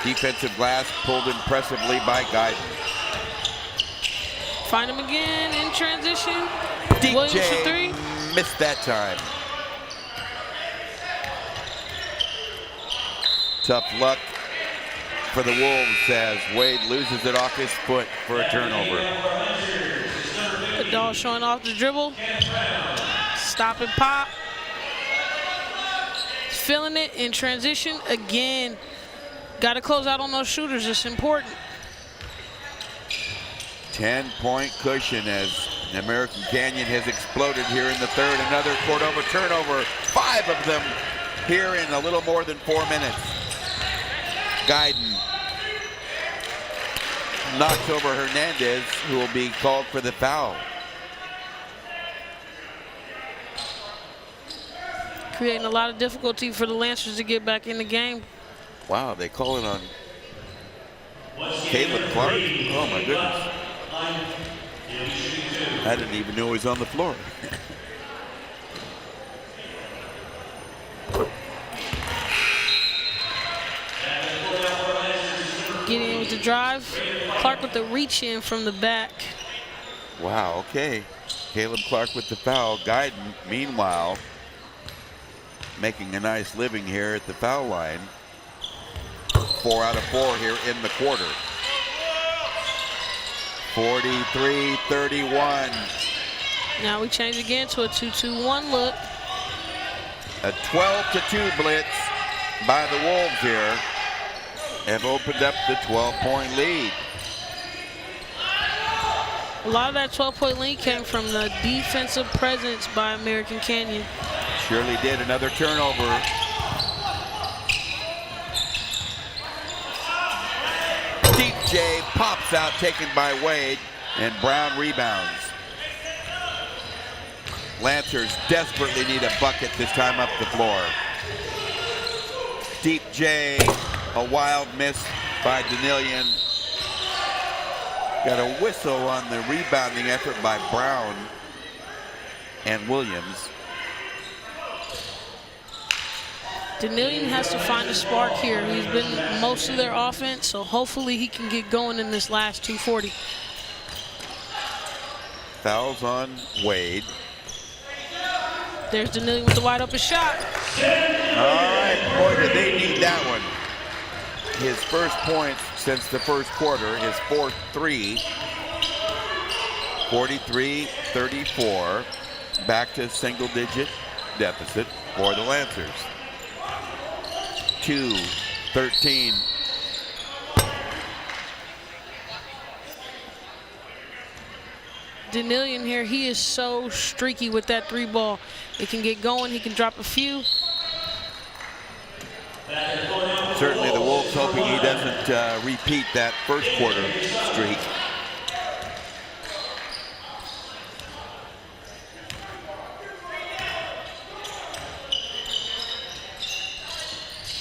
Defensive glass pulled impressively by Guyton. Find him again in transition. Williams for 3. Missed that time. Tough luck for the Wolves as Wade loses it off his foot for a turnover. Adal showing off the dribble. Stop and pop. Feeling it in transition again. Got to close out on those shooters. It's important. 10-point cushion as American Canyon has exploded here in the third. Another Cordova turnover. 5 of them here in a little more than 4 minutes. Guyton knocks over Hernandez, who will be called for the foul. Creating a lot of difficulty for the Lancers to get back in the game. Wow, they call it on Caleb Clark? Oh my goodness. I didn't even know he was on the floor. Getting in with the drive. Clark with the reach in from the back. Wow, okay. Caleb Clark with the foul. Guyton, meanwhile, making a nice living here at the foul line. 4 out of 4 here in the quarter. 43-31. Now we change again to a 2-2-1 look. A 12-2 blitz by the Wolves here have opened up the 12-point lead. A lot of that 12-point lead came from the defensive presence by American Canyon. Surely did. Another turnover. Deep J pops out, taken by Wade, and Brown rebounds. Lancers desperately need a bucket this time up the floor. Deep J, a wild miss by Danilian. Got a whistle on the rebounding effort by Brown and Williams. Danilian has to find a spark here. He's been most of their offense, so hopefully he can get going in this last 240. Fouls on Wade. There's Danilian with the wide open shot. All right, boy, did they need that one. His first points since the first quarter, his fourth three. 43-34, back to single-digit deficit for the Lancers. 2-13. Danilian here, he is so streaky with that 3 ball. It can get going, he can drop a few. Certainly the Wolves hoping he doesn't repeat that first quarter streak.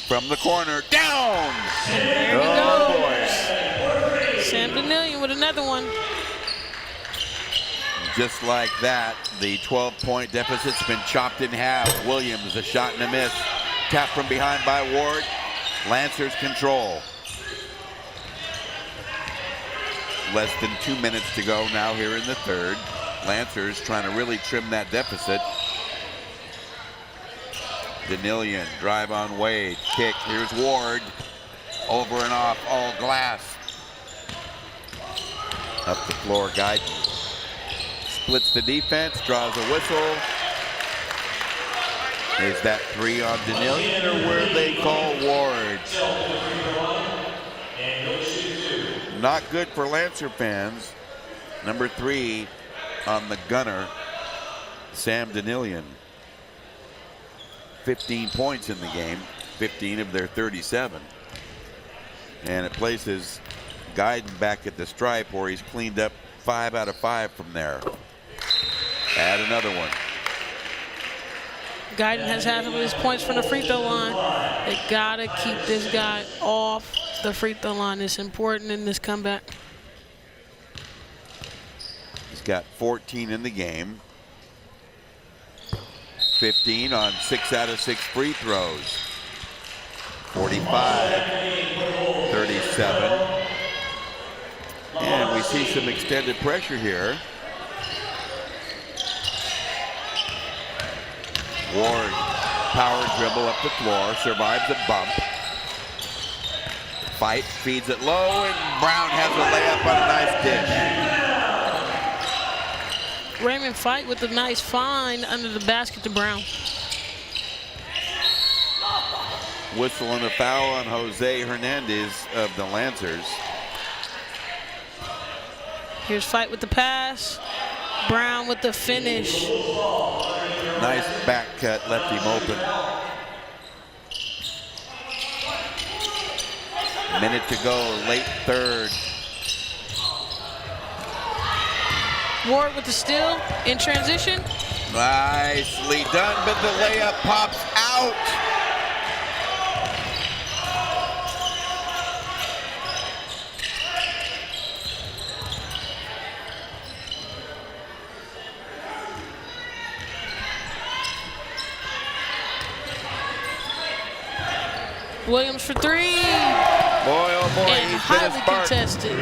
From the corner, down! There he goes. Sam Danilian with another one. Just like that, the 12-point deficit's been chopped in half. Williams, a shot and a miss. Tap from behind by Ward. Lancers control. Less than 2 minutes to go now here in the third. Lancers trying to really trim that deficit. Danilian, drive on Wade, kick, here's Ward. Over and off, all glass. Up the floor, Guyton. Splits the defense, draws a whistle. Is that 3 on Danilian, or where they call Ward? Not good for Lancer fans. Number 3 on the gunner, Sam Danilian. 15 points in the game, 15 of their 37. And it places Guyton back at the stripe where he's cleaned up 5 out of 5 from there. Add another one. Guyton has half of his points from the free throw line. They gotta keep this guy off the free throw line. It's important in this comeback. He's got 14 in the game. 15 on 6 out of 6 free throws. 45-37. And we see some extended pressure here. Ward, power dribble up the floor, survives a bump. Fight, feeds it low, and Brown has a layup on a nice dish. Raymond Fight with a nice find under the basket to Brown. Whistle and a foul on Jose Hernandez of the Lancers. Here's Fight with the pass. Brown with the finish. Nice back cut, left him open. Minute to go, late third. Ward with the steal in transition. Nicely done, but the layup pops out. Williams for 3. Boy, oh boy, and he's been a highly spark. contested.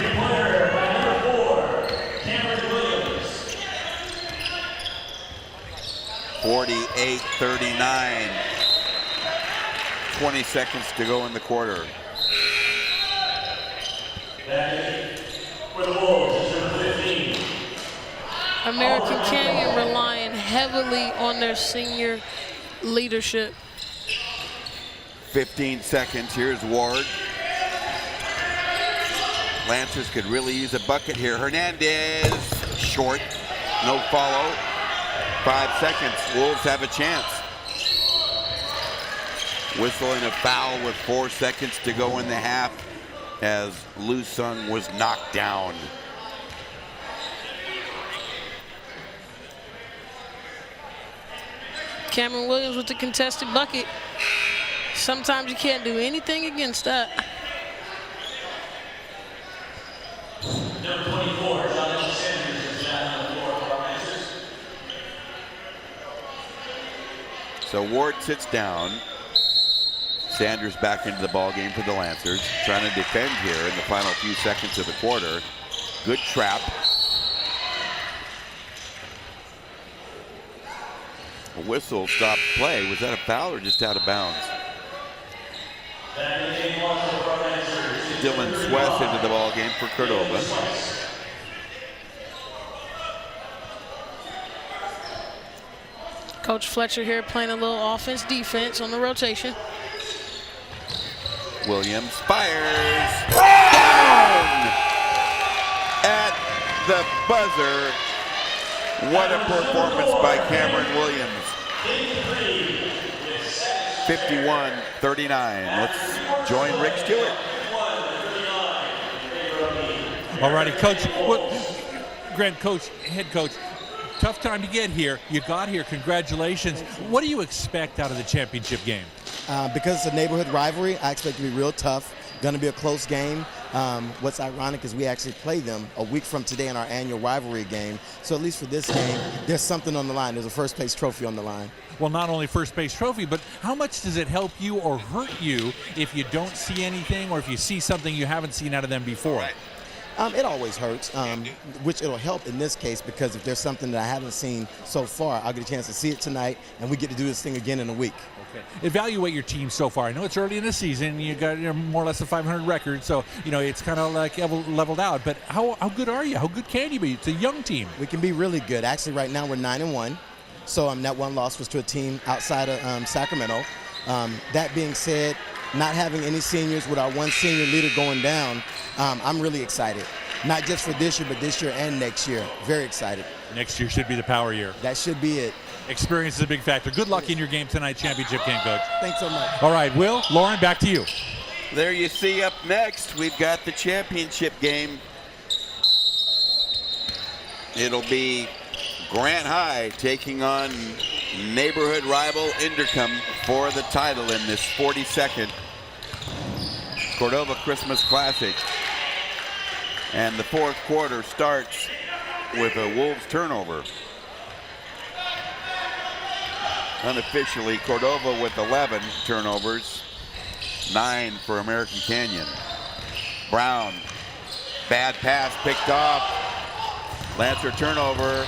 48-39. 20 seconds to go in the quarter. American Canyon relying heavily on their senior leadership. 15 seconds. Here's Ward. Lancers could really use a bucket here. Hernandez, short, no follow. 5 seconds. Wolves have a chance. Whistling a foul with 4 seconds to go in the half as Lu Sung was knocked down. Cameron Williams with the contested bucket. Sometimes you can't do anything against that. Number 24, Jonathan Sanders is down on the floor for our Lancers. So Ward sits down. Sanders back into the ball game for the Lancers, trying to defend here in the final few seconds of the quarter. Good trap. A whistle stopped play. Was that a foul or just out of bounds? Dylan Swess into the ball game for Cordova. Coach Fletcher here playing a little offense-defense on the rotation. Williams fires. Down at the buzzer. What a performance by Cameron Williams. 51-39. Let's join Rick Stewart. All righty, Coach. Head coach, tough time to get here. You got here. Congratulations. What do you expect out of the championship game? Because it's a neighborhood rivalry, I expect it to be real tough. Going to be a close game. What's ironic is we actually play them a week from today in our annual rivalry game. So at least for this game, there's something on the line. There's a first place trophy on the line. Well, not only first base trophy, but how much does it help you or hurt you if you don't see anything or if you see something you haven't seen out of them before? Right. It always hurts, which it'll help in this case because if there's something that I haven't seen so far, I'll get a chance to see it tonight, and we get to do this thing again in a week. Okay. Evaluate your team so far. I know it's early in the season. You got more or less a 500 record, so it's kind of like leveled out. But how good are you? How good can you be? It's a young team. We can be really good. Actually, right now we're 9-1. So that one loss was to a team outside of Sacramento. That being said, not having any seniors with our one senior leader going down, I'm really excited. Not just for this year, but this year and next year. Very excited. Next year should be the power year. That should be it. Experience is a big factor. Good luck in your game tonight, championship game, Coach. Thanks so much. All right, Will, Lauren, back to you. There you see up next, we've got the championship game. It'll be Grant High taking on neighborhood rival Inderkum for the title in this 42nd Cordova Christmas Classic. And the fourth quarter starts with a Wolves turnover. Unofficially, Cordova with 11 turnovers, 9 for American Canyon. Brown, bad pass picked off. Lancer turnover.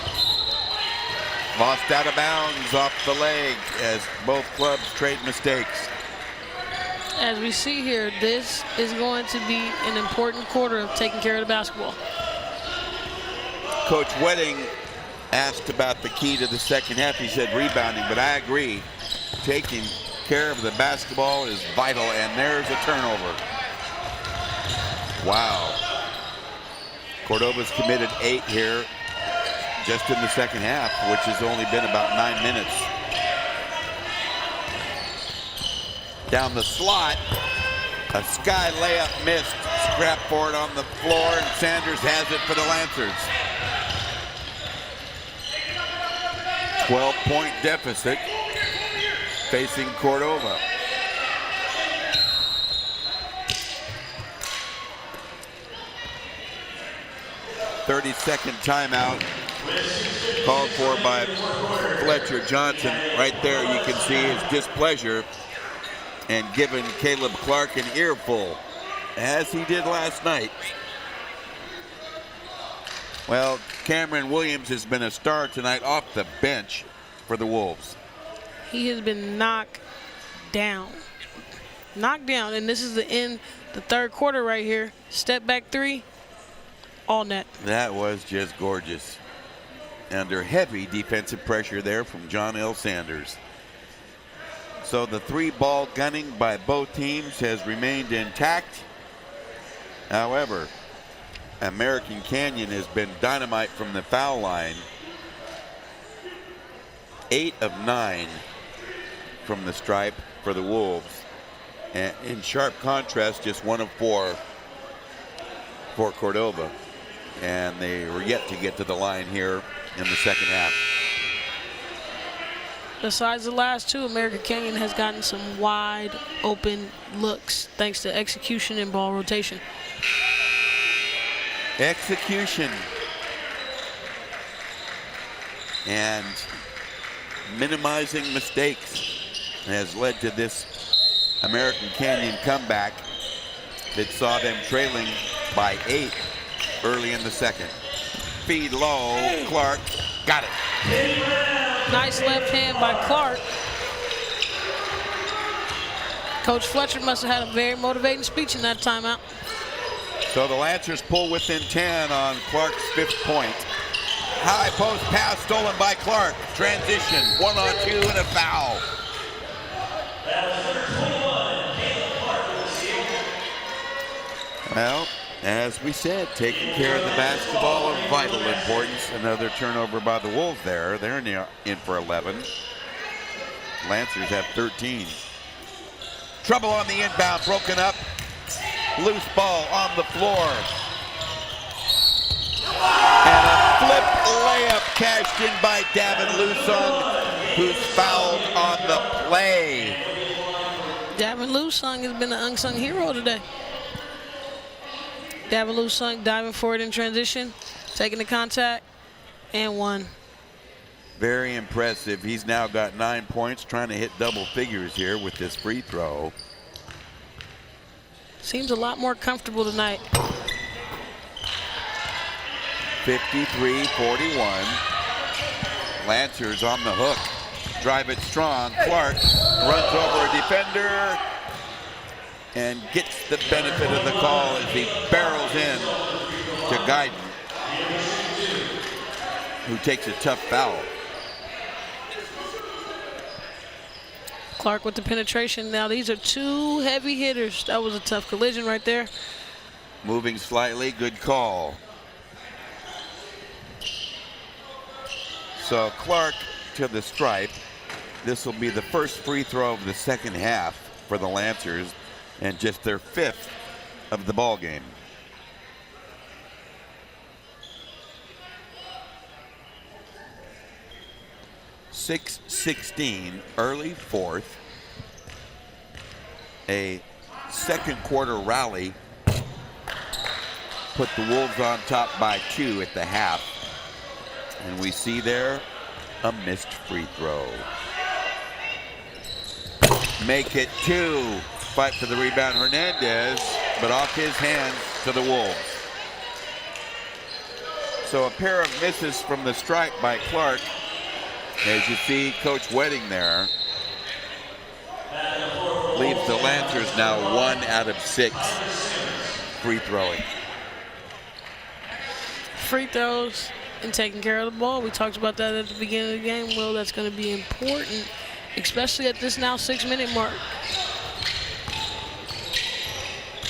Lost out of bounds off the leg as both clubs trade mistakes. As we see here, this is going to be an important quarter of taking care of the basketball. Coach Wedding asked about the key to the second half. He said rebounding, but I agree. Taking care of the basketball is vital, and there's a turnover. Wow. Cordova's committed 8 here just in the second half, which has only been about 9 minutes. Down the slot, a sky layup missed. Scrap for it on the floor, and Sanders has it for the Lancers. 12-point deficit facing Cordova. "30-second timeout called for by Fletcher Johnson. Right there you can see his displeasure and giving Caleb Clark an earful, as he did last night. Well, Cameron Williams has been a star tonight off the bench for the Wolves. He has been knocked down. Knocked down, and this is the end, the third quarter right here. Step back three, all net. That was just gorgeous. under heavy defensive pressure there from John L. Sanders. So the 3-ball gunning by both teams has remained intact. However, American Canyon has been dynamite from the foul line. 8 of 9 from the stripe for the Wolves. And in sharp contrast, just 1 of 4 for Cordova. And they were yet to get to the line here in the second half. Besides the last two, American Canyon has gotten some wide open looks thanks to execution and ball rotation. Execution and minimizing mistakes has led to this American Canyon comeback that saw them trailing by 8 early in the second. Feed low, Clark got it. Nice left hand by Clark. Coach Fletcher must have had a very motivating speech in that timeout. So the Lancers pull within 10 on Clark's 5th point. High post pass stolen by Clark. Transition, 1-on-2 and a foul. Well, as we said, taking care of the basketball of vital importance. Another turnover by the Wolves there. They're in for 11. Lancers have 13. Trouble on the inbound, broken up. Loose ball on the floor. And a flip layup cashed in by Davin Lusung, who's fouled on the play. Davin Lusung has been an unsung hero today. Davin Lusung diving forward in transition, taking the contact, and 1. Very impressive. He's now got 9 points, trying to hit double figures here with this free throw. Seems a lot more comfortable tonight. 53-41. Lancers on the hook. Drive it strong. Clark runs over a defender and gets the benefit of the call as he barrels in to Guyton, who takes a tough foul. Clark with the penetration. Now these are 2 heavy hitters. That was a tough collision right there. Moving slightly, good call. So Clark to the stripe. This will be the first free throw of the second half for the Lancers, and just their 5th of the ball game. .616, early 4th. A second quarter rally put the Wolves on top by 2 at the half. And we see there a missed free throw. Make it 2. Fight for the rebound, Hernandez, but off his hands to the Wolves. So a pair of misses from the stripe by Clark. As you see, Coach Wedding there leaves the Lancers now 1 out of 6 free throwing. Free throws and taking care of the ball. We talked about that at the beginning of the game. Well, that's going to be important, especially at this now 6-minute mark.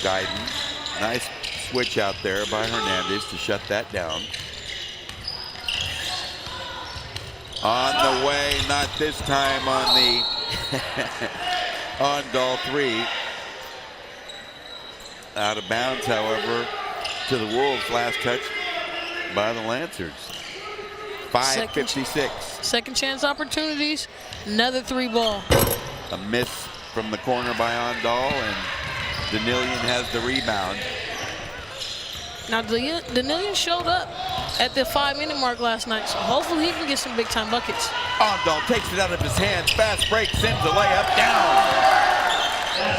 Guyton, nice switch out there by Hernandez to shut that down. On the way, not this time on the on-ball 3. Out of bounds, however, to the Wolves. Last touch by the Lancers. 5:56. Second chance opportunities. Another 3-ball. A miss from the corner by Ondal, and Danilian has the rebound. Now, Danilian showed up at the 5-minute mark last night, so hopefully he can get some big-time buckets. Ondal takes it out of his hands. Fast break, sends the layup down.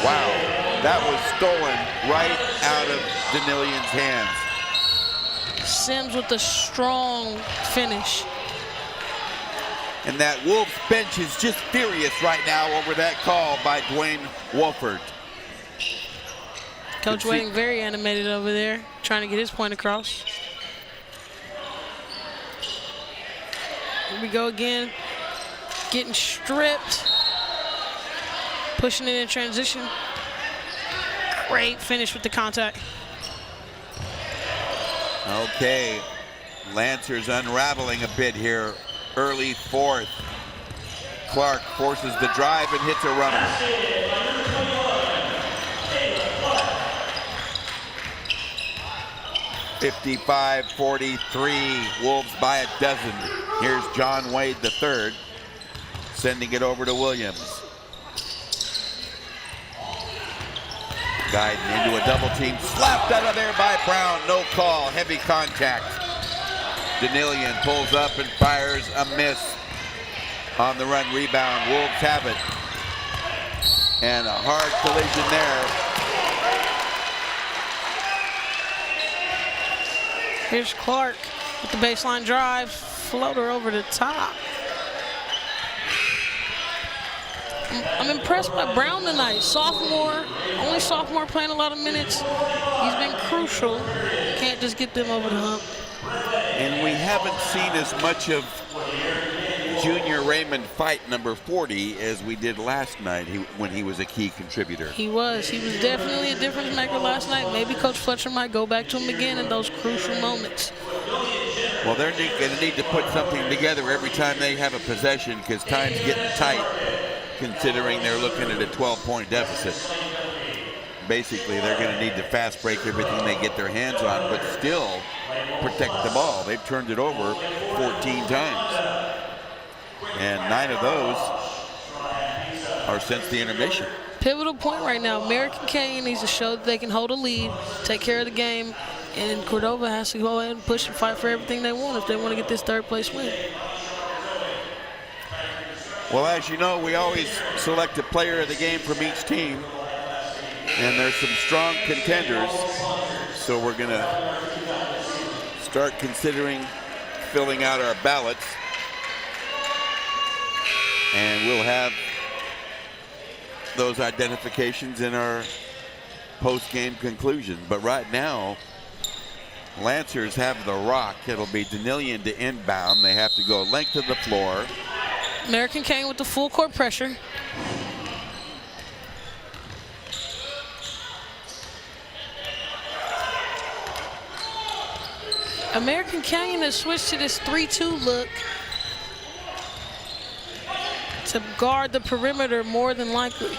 Wow, that was stolen right out of Danilian's hands. Sims with a strong finish. And that Wolves bench is just furious right now over that call by Dwayne Wolford. Coach Wedding very animated over there, trying to get his point across. Here we go again. Getting stripped. Pushing it in transition. Great finish with the contact. Okay, Lancers unraveling a bit here. Early fourth. Clark forces the drive and hits a runner. (55-43). Wolves by a dozen. Here's John Wade III, sending it over to Williams. Guiding into a double team, slapped out of there by Brown. No call, heavy contact. Danilian pulls up and fires a miss. On the run, rebound, Wolves have it. And a hard collision there. Here's Clark with the baseline drive, floater over the top. I'm impressed by Brown tonight. Sophomore, only sophomore playing a lot of minutes. He's been crucial. Can't just get them over the hump. And we haven't seen as much of Junior Raymond fight number 40 as we did last night when he was a key contributor. He was definitely a difference maker last night. Maybe Coach Fletcher might go back to him again in those crucial moments. Well, they're going to need to put something together every time they have a possession because time's getting tight, considering they're looking at a 12-point deficit. Basically, they're going to need to fast break everything they get their hands on, but still protect the ball. They've turned it over 14 times. And 9 of those are since the intermission. Pivotal point right now. American Canyon needs to show that they can hold a lead, take care of the game, and Cordova has to go ahead and push and fight for everything they want if they want to get this third-place win. Well, as you know, we always select a player of the game from each team, and there's some strong contenders, so we're going to start considering filling out our ballots. And we'll have those identifications in our post-game conclusion. But right now, Lancers have the rock. It'll be Danilian to inbound. They have to go length of the floor. American Canyon with the full court pressure. American Canyon has switched to this 3-2 look to guard the perimeter more than likely.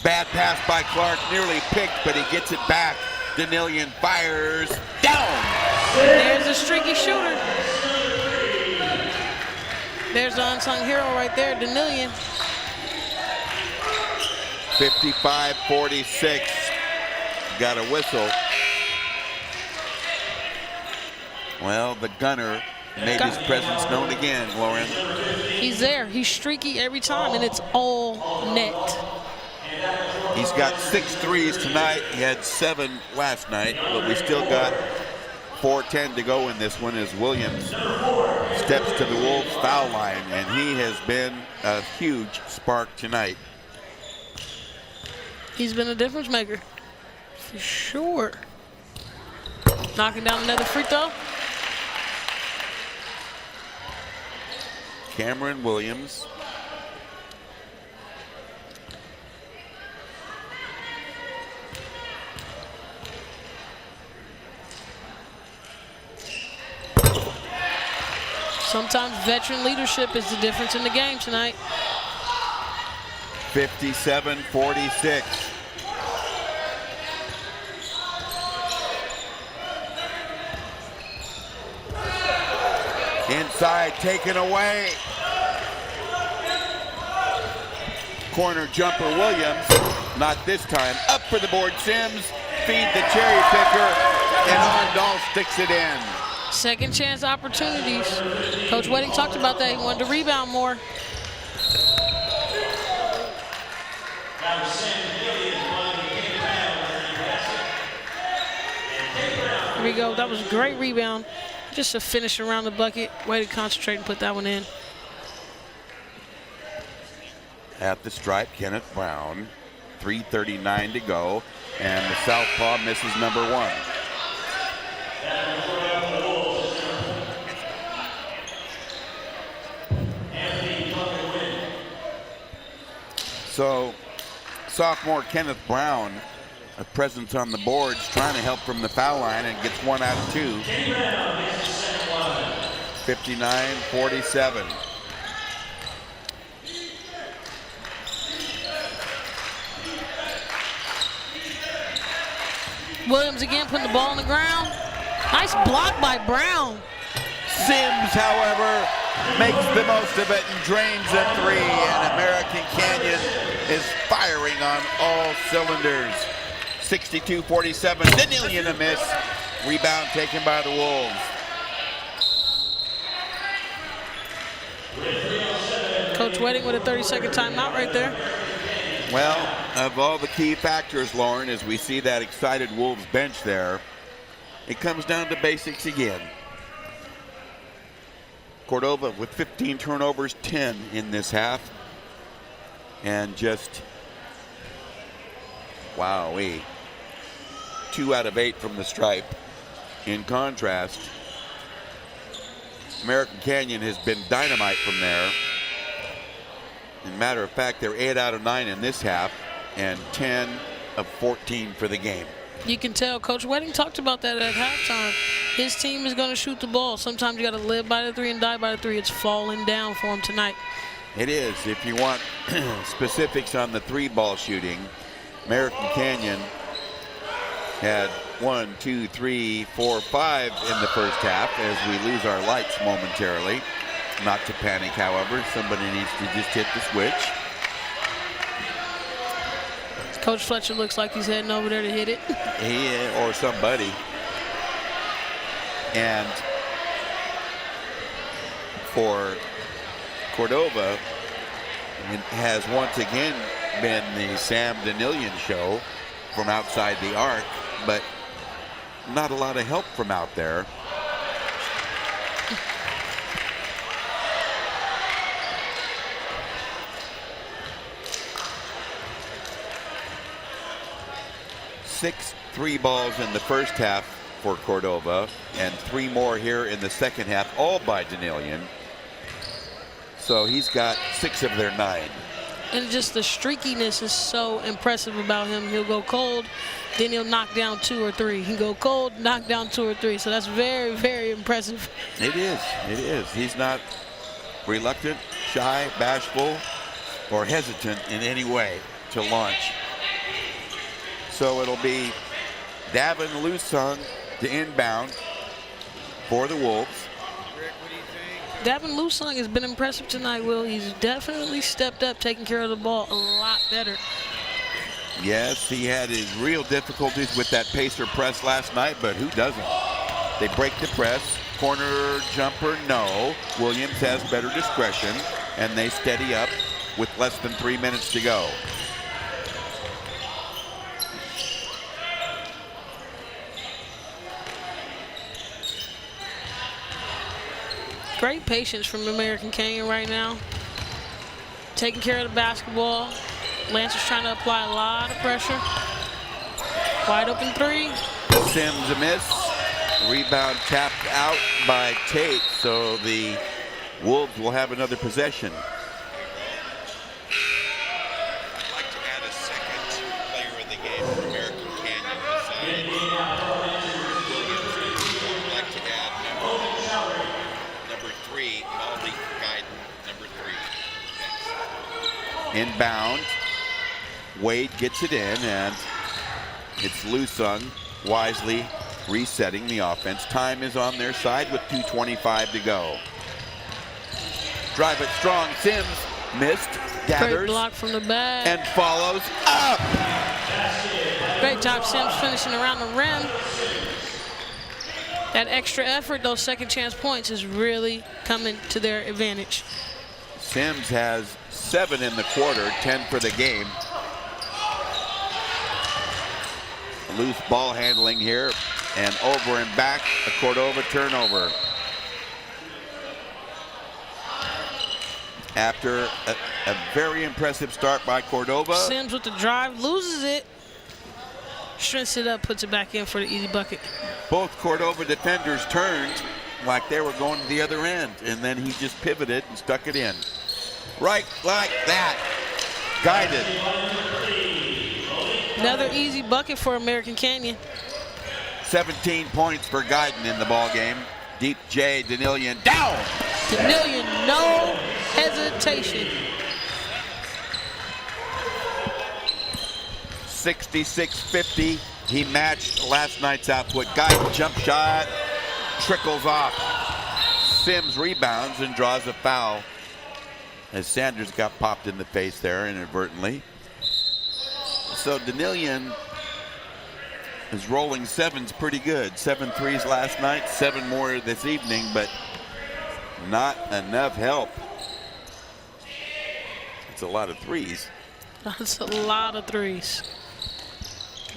Bad pass by Clark, nearly picked, but he gets it back. Danilian fires down. There's a streaky shooter. There's the unsung hero right there, Danilian. 55-46. Got a whistle. Well, the gunner made his presence known again, Lauren. He's there. He's streaky every time, and it's all net. He's got 6 threes tonight. He had 7 last night, but we still got 4:10 to go in this one as Williams steps to the Wolves foul line, and he has been a huge spark tonight. He's been a difference maker, for sure. Knocking down another free throw. Cameron Williams. Sometimes veteran leadership is the difference in the game tonight. 57-46. Inside, taken away. Corner jumper, Williams. Not this time. Up for the board, Sims. Feed the cherry picker, and Ondal sticks it in. Second chance opportunities. Coach Wedding talked about that. He wanted to rebound more. Here we go. That was a great rebound. Just a finish around the bucket. Way to concentrate and put that one in. At the stripe, Kenneth Brown. 3:39 to go, and the southpaw misses number 1. So sophomore Kenneth Brown, a presence on the boards, trying to help from the foul line and gets 1 out of 2. 59-47. Williams again putting the ball on the ground. Nice block by Brown. Sims, however, makes the most of it and drains a 3, and American Canyon is firing on all cylinders. 62-47, Danilian a miss. Rebound taken by the Wolves. Coach Wedding with a 30-second timeout right there. Well, of all the key factors, Lauren, as we see that excited Wolves bench there, it comes down to basics again. Cordova with 15 turnovers, 10 in this half. And just, wowee, 2 out of 8 from the stripe. In contrast, American Canyon has been dynamite from there. As a matter of fact, they're 8 out of 9 in this half and 10 of 14 for the game. You can tell Coach Wedding talked about that at halftime. His team is going to shoot the ball. Sometimes you got to live by the 3 and die by the 3. It's falling down for him tonight. It is. If you want specifics on the 3-ball shooting, American Canyon had 1, 2, 3, 4, 5 in the first half as we lose our lights momentarily. Not to panic, however. Somebody needs to just hit the switch. Coach Fletcher looks like he's heading over there to hit it. He or somebody. And for Cordova, it has once again been the Sam Danilian show from outside the arc, but not a lot of help from out there. Six 3-balls in the first half for Cordova, and 3 more here in the second half, all by Danilian. So he's got 6 of their 9. And just the streakiness is so impressive about him. He'll go cold, then he'll knock down 2 or 3. He'll go cold, knock down 2 or 3. So that's very, very impressive. It is. It is. He's not reluctant, shy, bashful, or hesitant in any way to launch. So it'll be Davin Lusung to inbound for the Wolves. Davin Lusung has been impressive tonight, Will. He's definitely stepped up, taking care of the ball a lot better. Yes, he had his real difficulties with that pacer press last night, but who doesn't? They break the press. Corner jumper, no. Williams has better discretion, and they steady up with less than 3 minutes to go. Great patience from American Canyon right now. Taking care of the basketball. Lancers trying to apply a lot of pressure. Wide open 3. Sims a miss. Rebound tapped out by Tate, so the Wolves will have another possession. I'd like to add a second player of the game for American Canyon besides Williams. I'd like to add number 3, Malik Guyton, number 3. Inbound. Wade gets it in, and it's Lusung wisely resetting the offense. Time is on their side with 2:25 to go. Drive it strong. Sims missed, gathers, great block from the back, and follows up. Great job, Sims, finishing around the rim. That extra effort, those second chance points, is really coming to their advantage. Sims has 7 in the quarter, 10 for the game. Loose ball handling here, and over and back, a Cordova turnover. After a very impressive start by Cordova. Sims with the drive, loses it. Shrinks it up, puts it back in for the easy bucket. Both Cordova defenders turned like they were going to the other end, and then he just pivoted and stuck it in. Right like that. Guided. Another easy bucket for American Canyon. 17 points for Guyton in the ball game. Deep J, Danilian down. Danilian, no hesitation. 66-50. He matched last night's output. Guyton jump shot trickles off. Sims rebounds and draws a foul as Sanders got popped in the face there inadvertently. So Danilian is rolling sevens pretty good. 7 threes last night, 7 more this evening, but not enough help. It's a lot of threes. That's a lot of threes.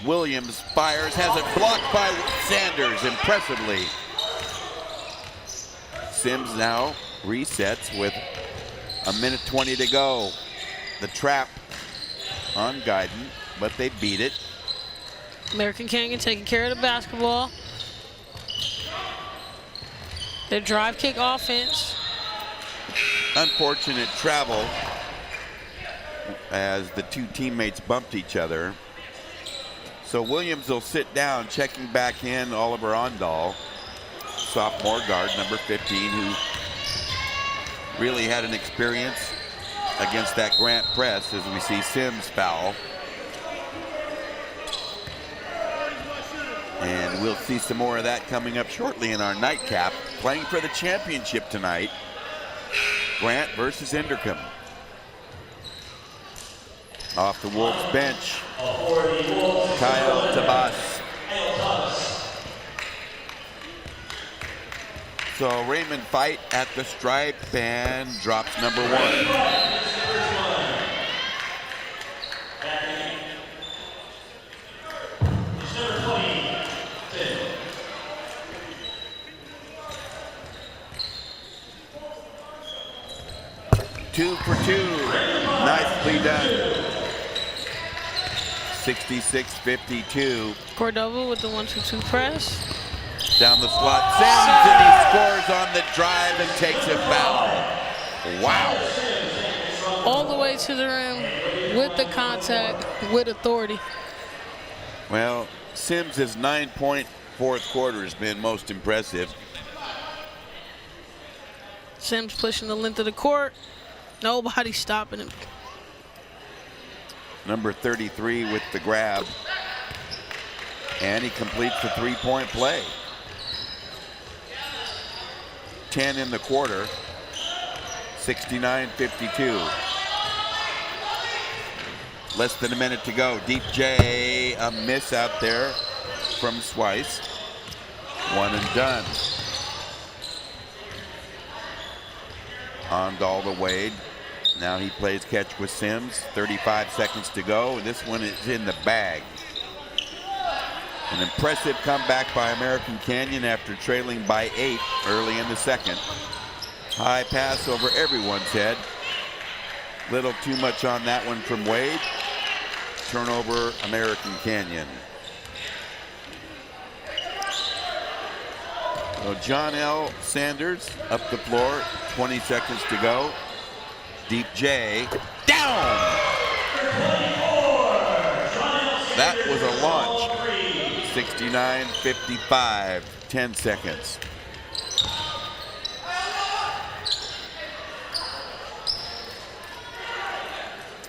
Williams fires, has it blocked by Sanders impressively. Sims now resets with 1:20 to go. The trap on Guyton, but they beat it. American Canyon taking care of the basketball. Their drive kick offense. Unfortunate travel as the two teammates bumped each other. So Williams will sit down, checking back in Oliver Ondal, sophomore guard, number 15, who really had an experience against that Grant press as we see Sims foul. And we'll see some more of that coming up shortly in our nightcap. Playing for the championship tonight, Grant versus Inderkum. Off the Wolves bench, Kyle Tabas. So Raymond Fight at the stripe and drops number 1. Two for 2. Nicely done. 66-52. Cordova with the 1-2-2 press. Down the slot, Sims, and he scores on the drive and takes a foul. Wow. All the way to the rim with the contact, with authority. Well, Sims' 9-point fourth quarter has been most impressive. Sims pushing the length of the court. Nobody stopping him. Number 33 with the grab. And he completes the 3-point play. 10 in the quarter. 69-52. Less than a minute to go. Deep J, a miss out there from Swice. 1 and done. Ondal to Wade. Now he plays catch with Sims. 35 seconds to go. This one is in the bag. An impressive comeback by American Canyon after trailing by 8 early in the second. High pass over everyone's head. Little too much on that one from Wade. Turnover, American Canyon. So John L. Sanders up the floor. 20 seconds to go. Deep J, down! That was a launch. 69-55, 10 seconds.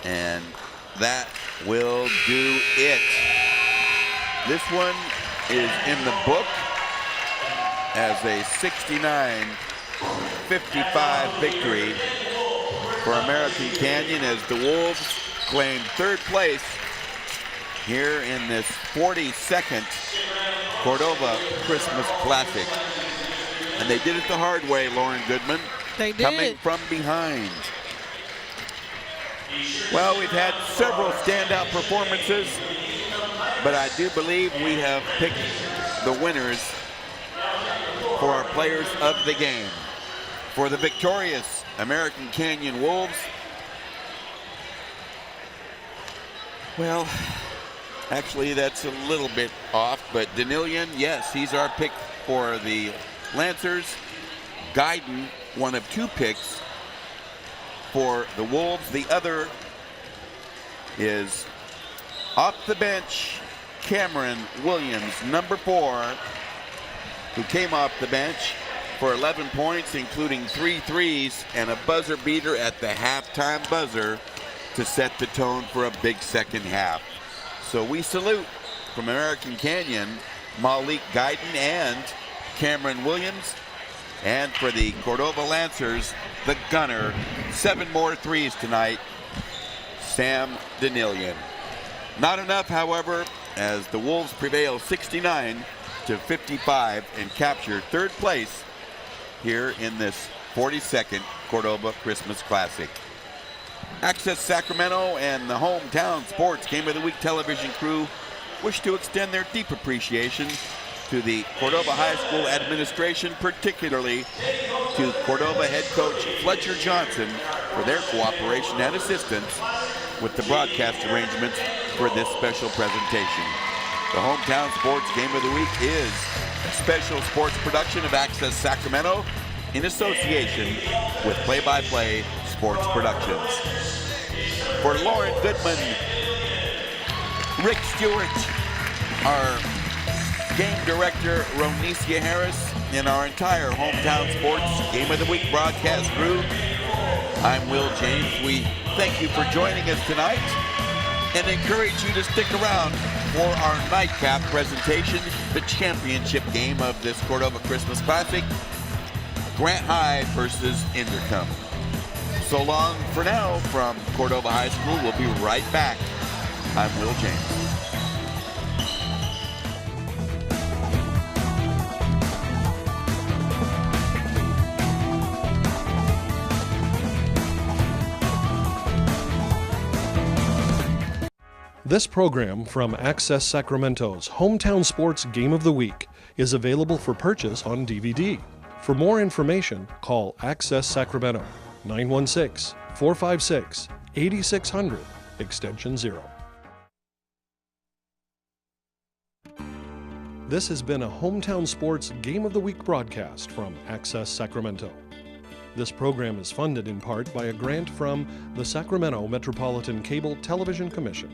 And that will do it. This one is in the book as a 69-55 victory for American Canyon as the Wolves claim 3rd place here in this 42nd Cordova Christmas Classic. And they did it the hard way, Lauren Goodman. They did. Coming from behind. Well, we've had several standout performances, but I do believe we have picked the winners for our players of the game. For the victorious American Canyon Wolves, well, actually that's a little bit off, but Danilian, yes, he's our pick for the Lancers. Guyton, one of 2 picks for the Wolves. The other is off the bench, Cameron Williams, number 4, who came off the bench for 11 points, including 3 threes and a buzzer beater at the halftime buzzer to set the tone for a big second half. So we salute from American Canyon, Malik Guyton and Cameron Williams. And for the Cordova Lancers, the gunner, 7 more threes tonight, Sam Denillian. Not enough, however, as the Wolves prevail 69-55 and capture 3rd place here in this 42nd Cordova Christmas Classic. Access Sacramento and the Hometown Sports Game of the Week television crew wish to extend their deep appreciation to the Cordova High School administration, particularly to Cordova head coach Fletcher Johnson for their cooperation and assistance with the broadcast arrangements for this special presentation. The Hometown Sports Game of the Week is a special sports production of Access Sacramento in association with Play-by-Play Sports Productions. For Lauren Goodman, Rick Stewart, our game director, Ronisia Harris, and our entire Hometown Sports Game of the Week broadcast crew, I'm Will James. We thank you for joining us tonight and encourage you to stick around for our nightcap presentation, the championship game of this Cordova Christmas Classic, Grant High versus Inderkum. So long for now from Cordova High School. We'll be right back. I'm Will James. This program from Access Sacramento's Hometown Sports Game of the Week is available for purchase on DVD. For more information, call Access Sacramento, 916-456-8600, extension 0. This has been a Hometown Sports Game of the Week broadcast from Access Sacramento. This program is funded in part by a grant from the Sacramento Metropolitan Cable Television Commission.